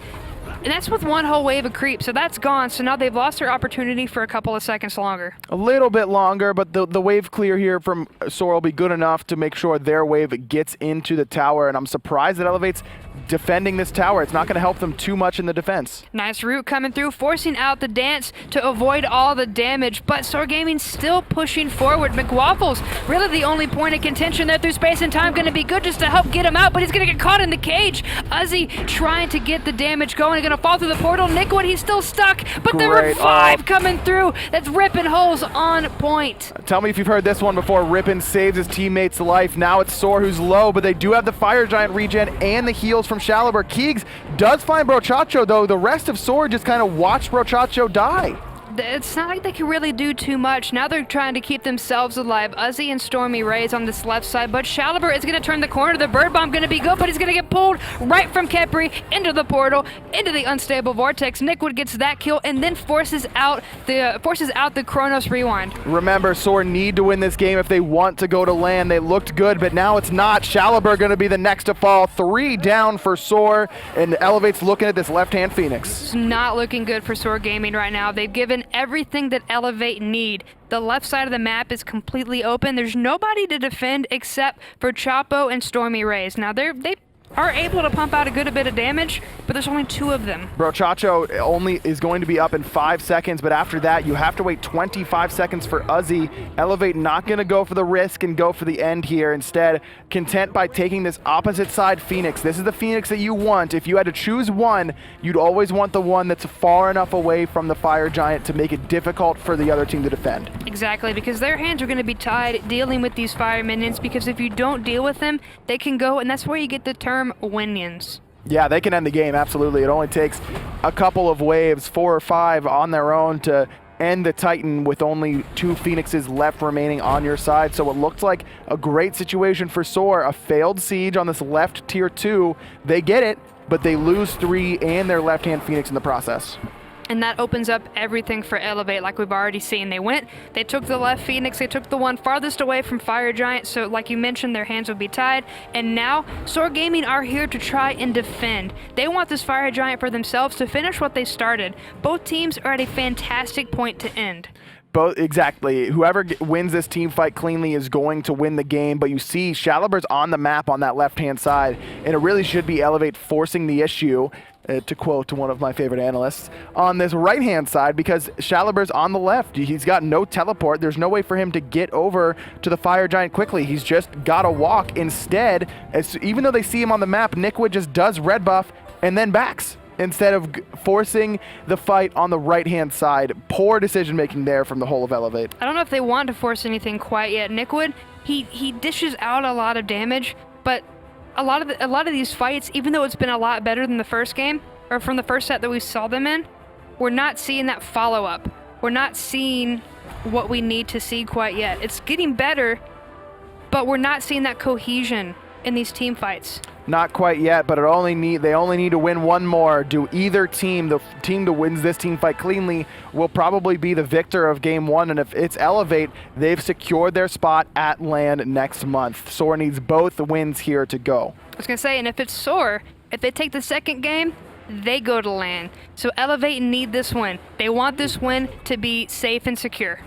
And that's with one whole wave of creep, so that's gone. So now they've lost their opportunity for a couple of seconds longer. A little bit longer, but the wave clear here from SoaR will be good enough to make sure their wave gets into the tower. And I'm surprised that eLevate's defending this tower. It's not going to help them too much in the defense. Nice root coming through, forcing out the dance to avoid all the damage, but SoaR Gaming still pushing forward. McWafflez, really the only point of contention there through space and time, going to be good just to help get him out, but he's going to get caught in the cage. Uzzy trying to get the damage going, going to fall through the portal. Niqued, he's still stuck, but the revive coming through. That's Rippin holes on point. Tell me if you've heard this one before. Rippin saves his teammate's life. Now it's SoaR who's low, but they do have the Fire Giant regen and the heals from SoaR. Keegs does find Brochacho, though. The rest of SoaR just kind of watched Brochacho die. It's not like they can really do too much. Now they're trying to keep themselves alive. Uzzy and StormyRays on this left side, but SoaR is going to turn the corner. The bird bomb going to be good, but he's going to get pulled right from Khepri into the portal, into the unstable vortex. Niqued gets that kill and then forces out the Chronos rewind. Remember, SoaR need to win this game if they want to go to land. They looked good, but now it's not. SoaR going to be the next to fall. 3 down for SoaR, and eLevate's looking at this left-hand Phoenix. It's not looking good for SoaR Gaming right now. They've given everything that eLevate need. The left side of the map is completely open. There's nobody to defend except for Chapo and StormyRays. Now they are able to pump out a good bit of damage, but there's only 2 of them. Brochacho only is going to be up in 5 seconds, but after that, you have to wait 25 seconds for Uzzy. eLevate not going to go for the risk and go for the end here. Instead, content by taking this opposite side Phoenix. This is the Phoenix that you want. If you had to choose one, you'd always want the one that's far enough away from the Fire Giant to make it difficult for the other team to defend. Exactly, because their hands are going to be tied dealing with these fire minions, because if you don't deal with them, they can go, and that's where you get the term winions. Yeah, they can end the game, absolutely. It only takes a couple of waves, 4 or 5 on their own to and the Titan with only 2 Phoenixes left remaining on your side. So it looked like a great situation for SoaR. A failed siege on this left tier 2. They get it, but they lose 3 and their left-hand Phoenix in the process. And that opens up everything for eLevate, like we've already seen. They took the left Phoenix, they took the one farthest away from Fire Giant, so like you mentioned, their hands would be tied. And now, SoaR Gaming are here to try and defend. They want this Fire Giant for themselves to finish what they started. Both teams are at a fantastic point to end. Exactly. Whoever wins this team fight cleanly is going to win the game, but you see Shalibur's on the map on that left-hand side, and it really should be eLevate forcing the issue, to quote one of my favorite analysts, on this right-hand side, because Shalibur's on the left. He's got no teleport. There's no way for him to get over to the Fire Giant quickly. He's just got to walk. Instead, even though they see him on the map, Niqued just does red buff and then backs, instead of forcing the fight on the right-hand side. Poor decision-making there from the whole of eLevate. I don't know if they want to force anything quite yet. Niqued, he dishes out a lot of damage, but a lot of these fights, even though it's been a lot better than the first game, or from the first set that we saw them in, we're not seeing that follow-up. We're not seeing what we need to see quite yet. It's getting better, but we're not seeing that cohesion in these team fights. Not quite yet, but they only need to win one more. Do either team, the team that wins this team fight cleanly will probably be the victor of game 1, and if it's eLevate, they've secured their spot at LAN next month. SoaR needs both wins here to go. I was gonna say, and if it's SoaR, if they take the second game, they go to LAN. So eLevate need this win. They want this win to be safe and secure.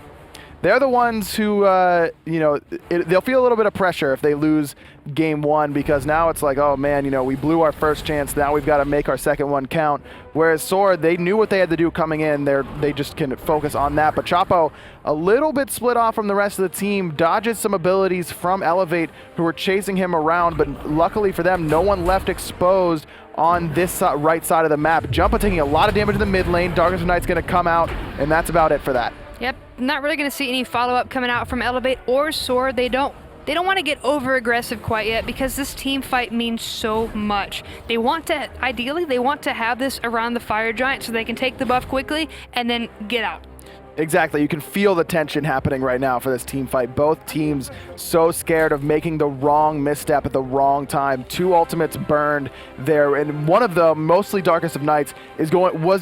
They're the ones who, they'll feel a little bit of pressure if they lose game 1, because now it's like, oh man, we blew our first chance. Now we've got to make our second one count. Whereas SoaR, they knew what they had to do coming in. They just can focus on that. But Chapo, a little bit split off from the rest of the team, dodges some abilities from eLevate, who were chasing him around. But luckily for them, no one left exposed on this right side of the map. Jumpahhh taking a lot of damage in the mid lane. Darkness of Night's going to come out, and that's about it for that. Yep, not really going to see any follow-up coming out from eLevate or SoaR. They don't want to get over-aggressive quite yet, because this team fight means so much. Ideally, they want to have this around the Fire Giant so they can take the buff quickly and then get out. Exactly. You can feel the tension happening right now for this team fight. Both teams so scared of making the wrong misstep at the wrong time. 2 ultimates burned there, and one of them, mostly Darkest of Nights, was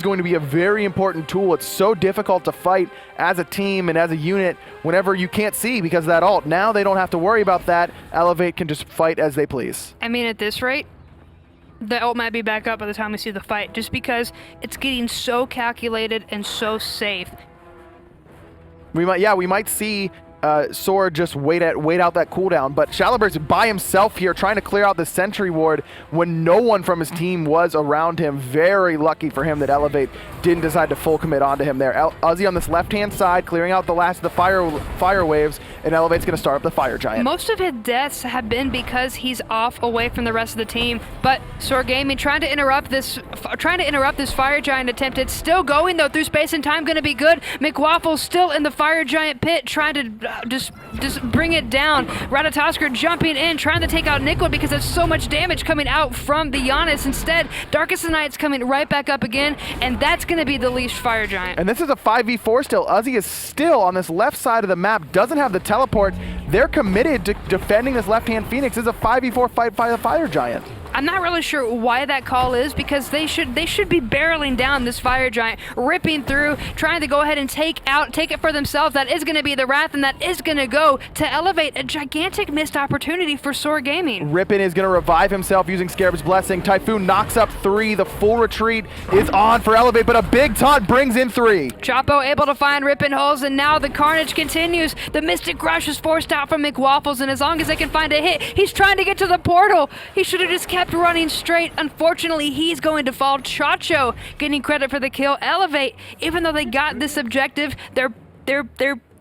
going to be a very important tool. It's so difficult to fight as a team and as a unit whenever you can't see because of that ult. Now they don't have to worry about that. eLevate can just fight as they please. I mean, at this rate, the ult might be back up by the time we see the fight, just because it's getting so calculated and so safe. We might see SoaR just wait out that cooldown, but Shalibur's by himself here trying to clear out the sentry ward when no one from his team was around him. Very lucky for him that eLevate didn't decide to full commit onto him there. Uzzy on this left-hand side, clearing out the last of the fire waves, and eLevate's going to start up the Fire Giant. Most of his deaths have been because he's off away from the rest of the team, but SoaR Gaming trying to interrupt this Fire Giant attempt. It's still going though through space and time, going to be good. McWafflez still in the Fire Giant pit, trying to just bring it down. Ratatoskr jumping in, trying to take out Niqued because there's so much damage coming out from the Janus. Instead, Darkest of Night's coming right back up again, and that's going to be the leashed Fire Giant. And this is a 5v4 still. Uzzy is still on this left side of the map, doesn't have the teleport. They're committed to defending this left-hand Phoenix. This is a 5v4 fight by the Fire Giant. I'm not really sure why that call is, because they should be barreling down this Fire Giant, ripping through, trying to go ahead and take it for themselves. That is going to be the Wrath, and that is going to go to eLevate. A gigantic missed opportunity for SoaR Gaming. Rippin is going to revive himself using Scarab's Blessing. Typhoon knocks up 3. The full retreat is on for eLevate, but a big taunt brings in 3. Chapo able to find Rippin holes, and now the carnage continues. The Mystic Rush is forced out from McWafflez, and as long as they can find a hit, he's trying to get to the portal. He should have just kept running straight. Unfortunately, he's going to fall. Chacho getting credit for the kill. eLevate, even though they got this objective, they're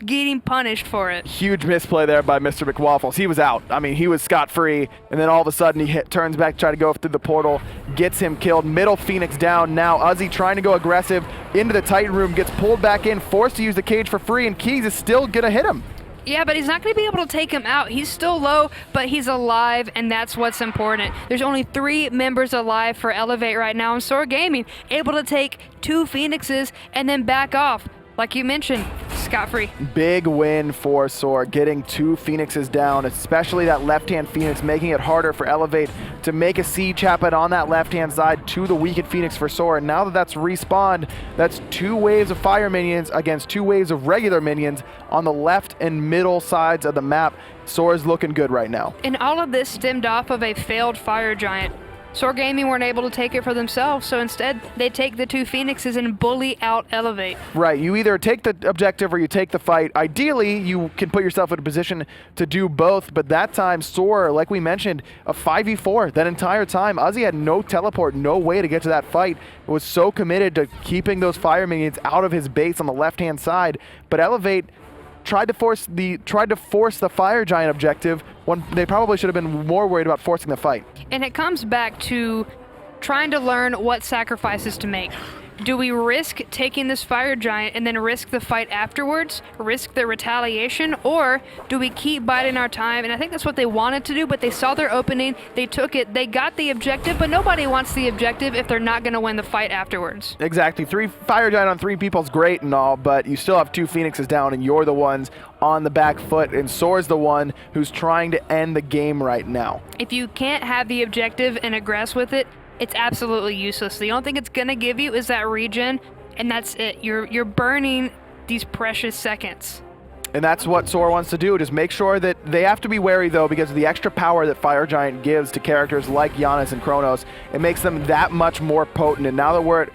getting punished for it. Huge misplay there by Mr. McWafflez. He was out. I mean, he was scot-free, and then all of a sudden he turns back to try to go through the portal, gets him killed. Middle Phoenix down now. Uzzy trying to go aggressive into the Titan room, gets pulled back in, forced to use the cage for free, and Keegs is still gonna hit him. Yeah, but he's not going to be able to take him out. He's still low, but he's alive, and that's what's important. There's only 3 members alive for eLevate right now, and SoaR Gaming able to take 2 Phoenixes and then back off. like you mentioned, scot-free. Big win for SoaR, getting 2 Phoenixes down, especially that left-hand Phoenix, making it harder for eLevate to make a siege happen on that left-hand side to the weakened Phoenix for SoaR. And now that that's respawned, that's 2 waves of fire minions against 2 waves of regular minions on the left and middle sides of the map. SoaR's looking good right now. And all of this stemmed off of a failed fire giant. SoaR Gaming weren't able to take it for themselves, so instead they take the 2 Phoenixes and bully out eLevate. Right, you either take the objective or you take the fight. Ideally, you can put yourself in a position to do both, but that time SoaR, like we mentioned, a 5v4 that entire time. Uzzy had no teleport, no way to get to that fight. It was so committed to keeping those fire minions out of his base on the left-hand side, but eLevate tried to force the fire giant objective when they probably should have been more worried about forcing the fight. And it comes back to trying to learn what sacrifices to make. Do we risk taking this fire giant and then risk the fight afterwards, risk the retaliation, or do we keep biding our time? And I think that's what they wanted to do, but they saw their opening, they took it, they got the objective, but nobody wants the objective if they're not going to win the fight afterwards. Exactly. 3 fire giant on 3 people is great and all, but you still have 2 Phoenixes down and you're the ones on the back foot, and SoaR's the one who's trying to end the game right now. If you can't have the objective and aggress with it, it's absolutely useless. The only thing it's gonna give you is that regen, and that's it. You're burning these precious seconds. And that's what SoaR wants to do, just make sure that they have to be wary though, because of the extra power that Fire Giant gives to characters like Janus and Chronos. It makes them that much more potent, and now that we're at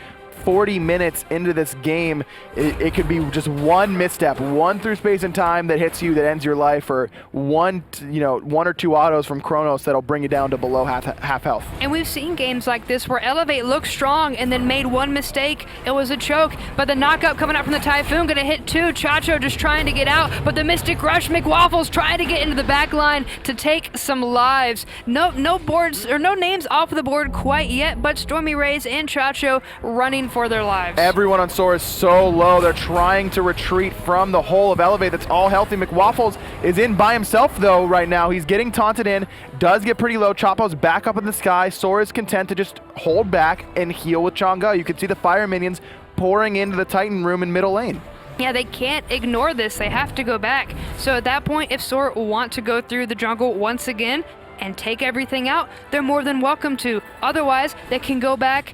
40 minutes into this game, it could be just one misstep, one through space and time that hits you that ends your life, or one or two autos from Chronos that'll bring you down to below half health. And we've seen games like this where eLevate looked strong and then made one mistake. It was a choke, but the knockup coming out from the Typhoon gonna hit 2. Chacho just trying to get out, but the Mystic Rush, McWafflez trying to get into the back line to take some lives. No boards or no names off the board quite yet, but StormyRays and Chacho running for their lives. Everyone on SoaR is so low. They're trying to retreat from the whole of eLevate that's all healthy. McWafflez is in by himself though right now. He's getting taunted in, does get pretty low. Chapo's back up in the sky. SoaR is content to just hold back and heal with Chang'e. You can see the fire minions pouring into the Titan room in middle lane. Yeah, they can't ignore this. They have to go back. So at that point, if SoaR want to go through the jungle once again and take everything out, they're more than welcome to. Otherwise, they can go back,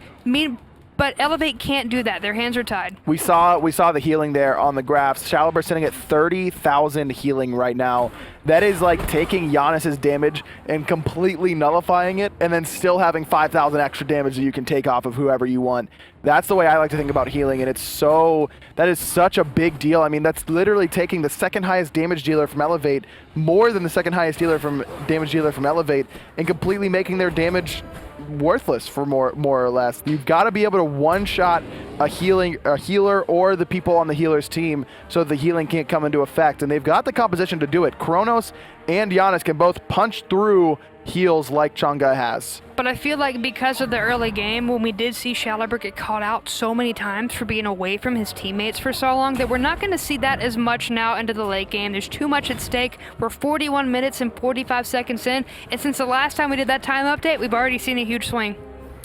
but eLevate can't do that. Their hands are tied. We saw the healing there on the graphs. SoaR sitting at 30,000 healing right now. That is like taking Janus's damage and completely nullifying it, and then still having 5,000 extra damage that you can take off of whoever you want. That's the way I like to think about healing, and that is such a big deal. I mean, that's literally taking the second highest damage dealer from eLevate, more than the second highest damage dealer from eLevate, and completely making their damage worthless for more or less. You've got to be able to one-shot a healer or the people on the healer's team so the healing can't come into effect, and they've got the composition to do it. Chronos and Janus can both punch through heals like Chang'e has. But I feel like because of the early game, when we did see SoaR get caught out so many times for being away from his teammates for so long, that we're not going to see that as much now into the late game. There's too much at stake. We're 41 minutes and 45 seconds in, and since the last time we did that time update, we've already seen a huge swing.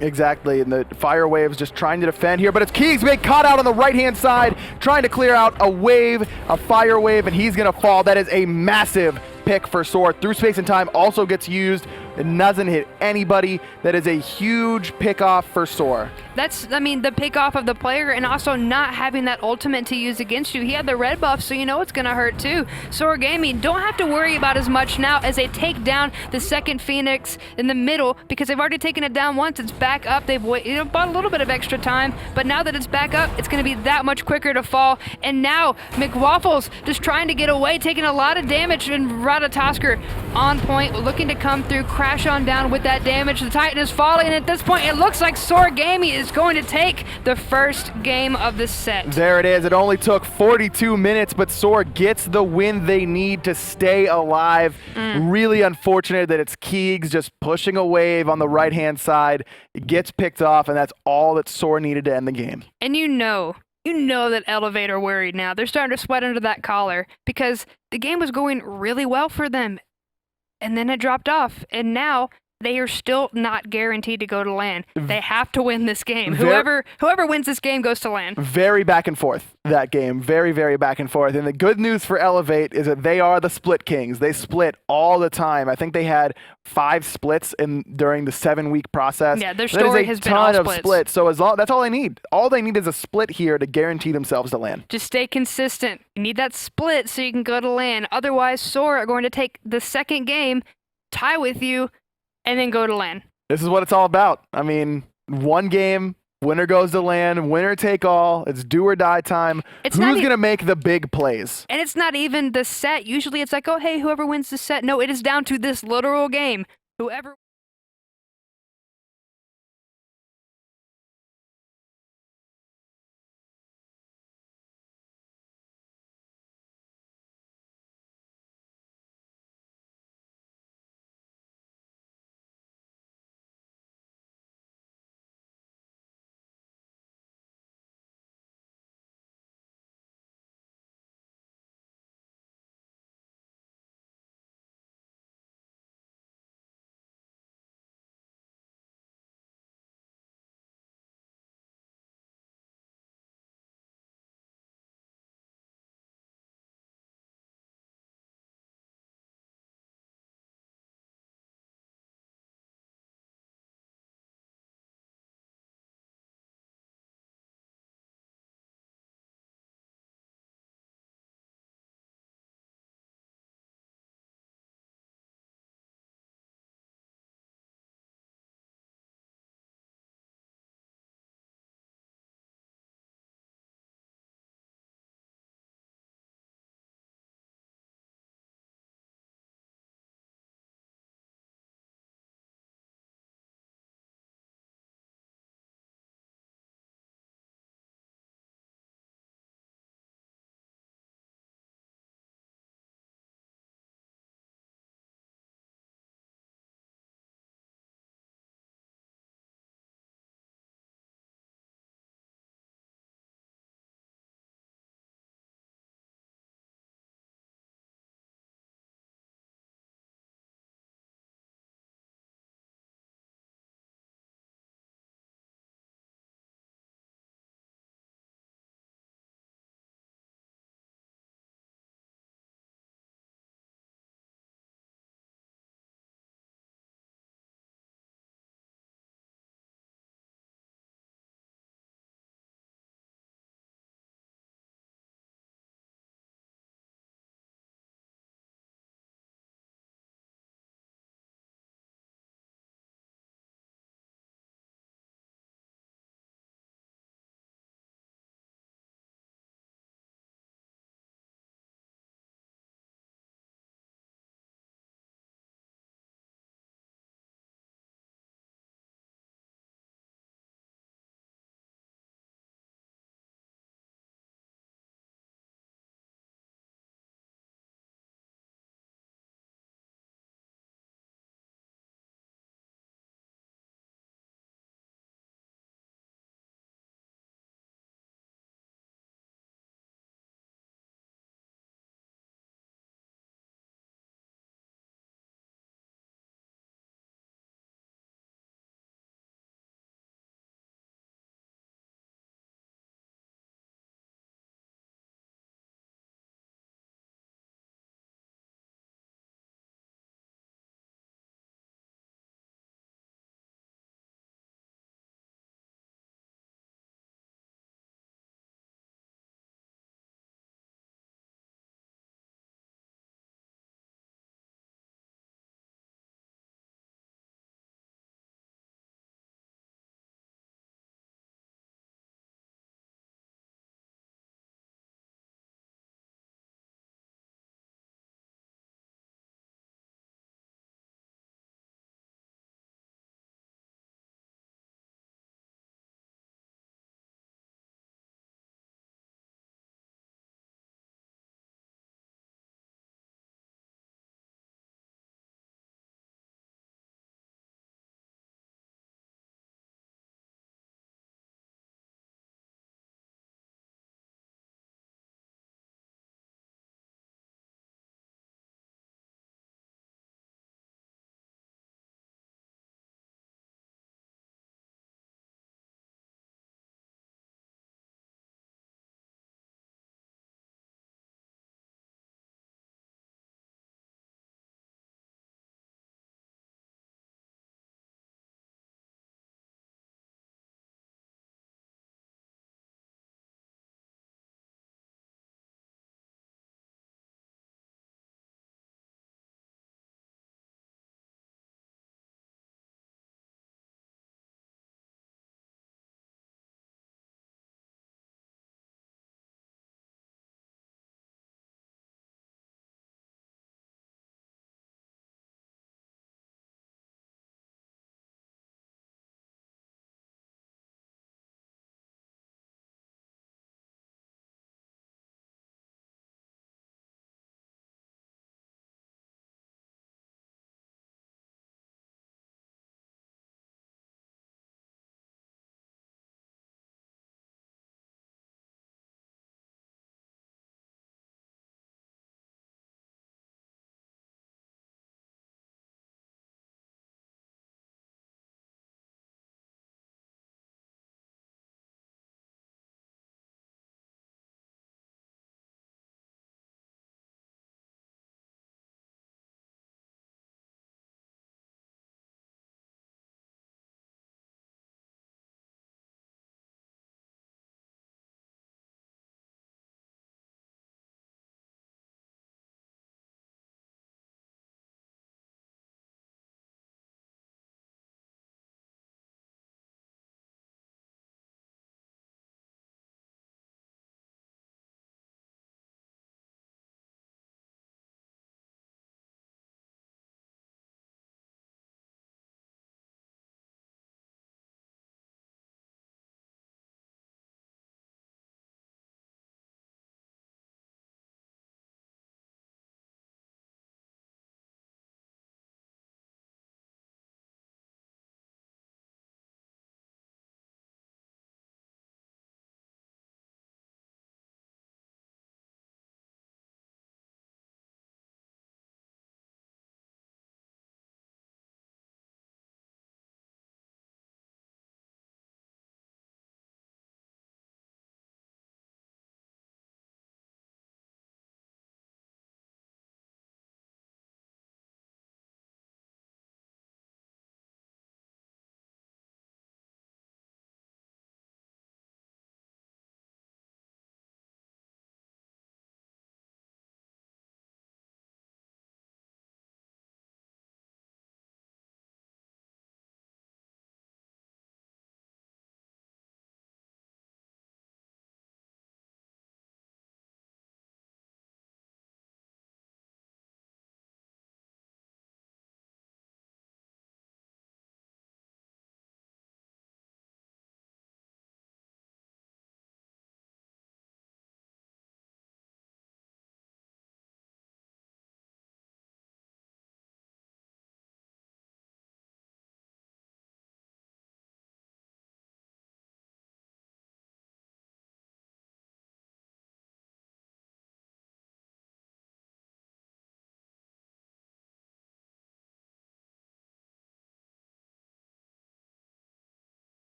Exactly, and the fire wave's just trying to defend here, but it's KeegsMate caught out on the right-hand side, trying to clear out a fire wave, and he's going to fall. That is a massive pick for SoaR. Through space and time also gets used. It doesn't hit anybody. That is a huge pick off for SoaR. That's, I mean, the pick off of the player, and also not having that ultimate to use against you. He had the red buff, so you know it's going to hurt too. SoaR Gaming don't have to worry about as much now as they take down the second Phoenix in the middle, because they've already taken it down once. It's back up. They've bought a little bit of extra time, but now that it's back up, it's going to be that much quicker to fall. And now McWafflez just trying to get away, taking a lot of damage, and Ratatoskr on point, looking to come through, crash on down with that damage. The Titan is falling, and at this point, it looks like SoaR Gaming is going to take the first game of the set. There it is. It only took 42 minutes, but SoaR gets the win they need to stay alive. Really unfortunate that it's Keegs just pushing a wave on the right-hand side. It gets picked off, and that's all that SoaR needed to end the game. And you know that eLevate are worried now. They're starting to sweat under that collar because the game was going really well for them. And then it dropped off. And now they are still not guaranteed to go to LAN. They have to win this game. Ver- Whoever wins this game goes to LAN. Very back and forth, that game. Very, very back and forth. And the good news for eLevate is that they are the split kings. They split all the time. I think they had 5 splits during the 7-week process. Yeah, their story has been all That is a ton splits. of splits. So that's all they need. All they need is a split here to guarantee themselves to LAN. Just stay consistent. You need that split so you can go to LAN. Otherwise, SoaR are going to take the second game, tie with you, and then go to LAN. This is what it's all about. I mean, one game, winner goes to LAN, winner take all. It's do or die time. It's Who's not going to make the big plays? And it's not even the set. Usually it's like, oh, hey, whoever wins the set. No, it is down to this literal game. Whoever